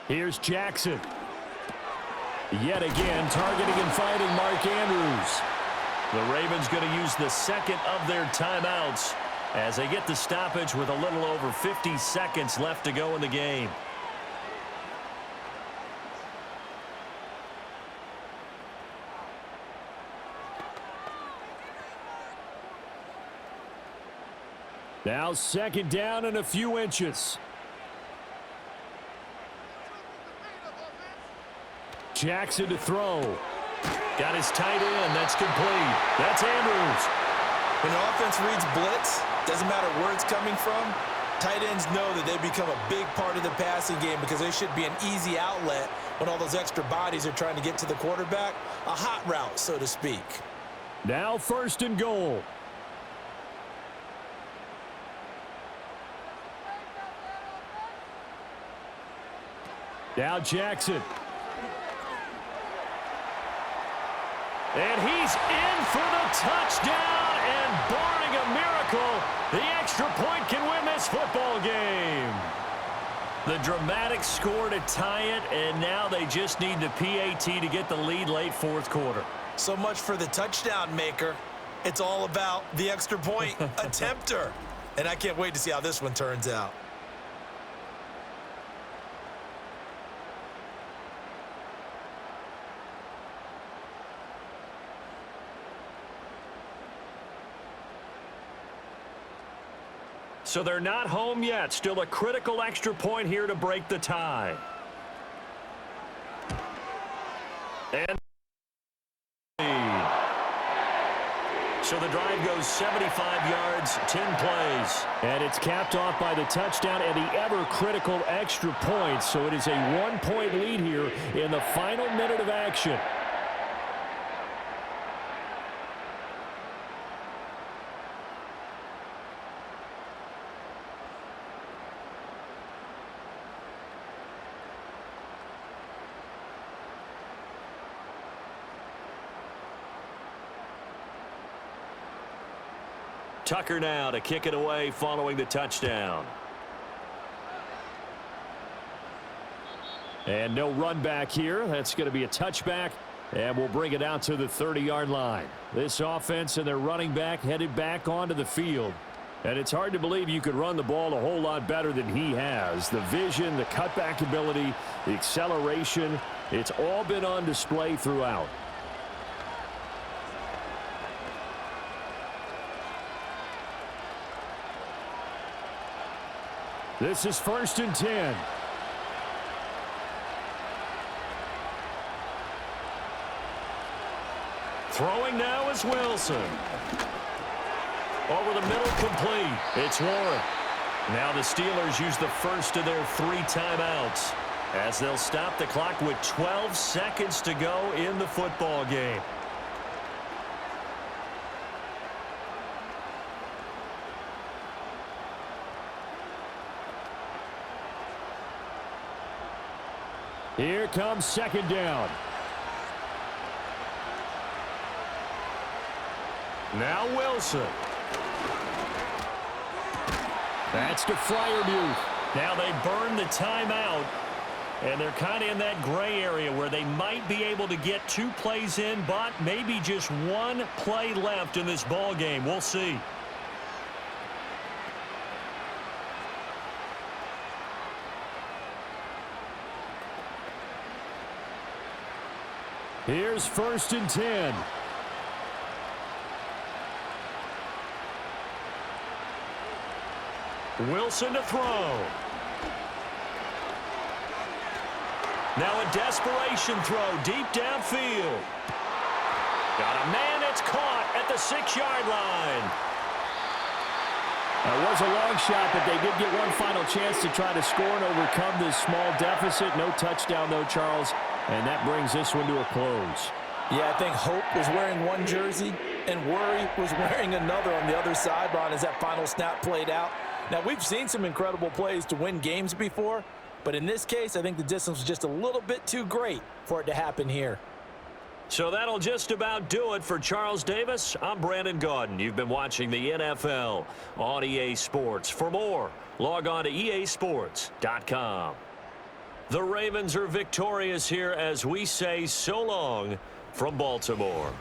Here's Jackson. Yet again, targeting and finding Mark Andrews. The Ravens going to use the 2nd of their timeouts as they get the stoppage with a little over 50 seconds left to go in the game. Now 2nd down and a few inches. Jackson to throw. Got his tight end. That's complete. That's Andrews. When the offense reads blitz, doesn't matter where it's coming from, tight ends know that they become a big part of the passing game because they should be an easy outlet when all those extra bodies are trying to get to the quarterback. A hot route, so to speak. Now 1st and goal. Now Jackson. And he's in for the touchdown, and barring a miracle, the extra point can win this football game. The dramatic score to tie it, and now they just need the PAT to get the lead late 4th quarter. So much for the touchdown maker. It's all about the extra point attempter. And I can't wait to see how this one turns out. So they're not home yet. Still a critical extra point here to break the tie. And so the drive goes 75 yards, 10 plays. And it's capped off by the touchdown and the ever-critical extra point. So it is a 1-point lead here in the final minute of action. Tucker now to kick it away following the touchdown. And no run back here. That's going to be a touchback, and we'll bring it out to the 30-yard line. This offense and their running back headed back onto the field. And it's hard to believe you could run the ball a whole lot better than he has. The vision, the cutback ability, the acceleration, it's all been on display throughout. This is 1st and 10. Throwing now is Wilson. Over the middle, complete. It's Warren. Now the Steelers use the first of their 3 timeouts as they'll stop the clock with 12 seconds to go in the football game. Here comes 2nd down. Now Wilson. That's to Freiermuth. Now they burn the timeout, and they're kind of in that gray area where they might be able to get 2 plays in, but maybe just 1 play left in this ball game. We'll see. Here's 1st and 10. Wilson to throw. Now a desperation throw deep downfield. Got a man, it's caught at the 6-yard line. It was a long shot, but they did get one final chance to try to score and overcome this small deficit. No touchdown, though, Charles. And that brings this one to a close. Yeah, I think Hope was wearing one jersey and Worry was wearing another on the other sideline as that final snap played out. Now, we've seen some incredible plays to win games before, but in this case, I think the distance was just a little bit too great for it to happen here. So that'll just about do it for Charles Davis. I'm Brandon Gaudin. You've been watching the NFL on EA Sports. For more, log on to easports.com. The Ravens are victorious here as we say so long from Baltimore.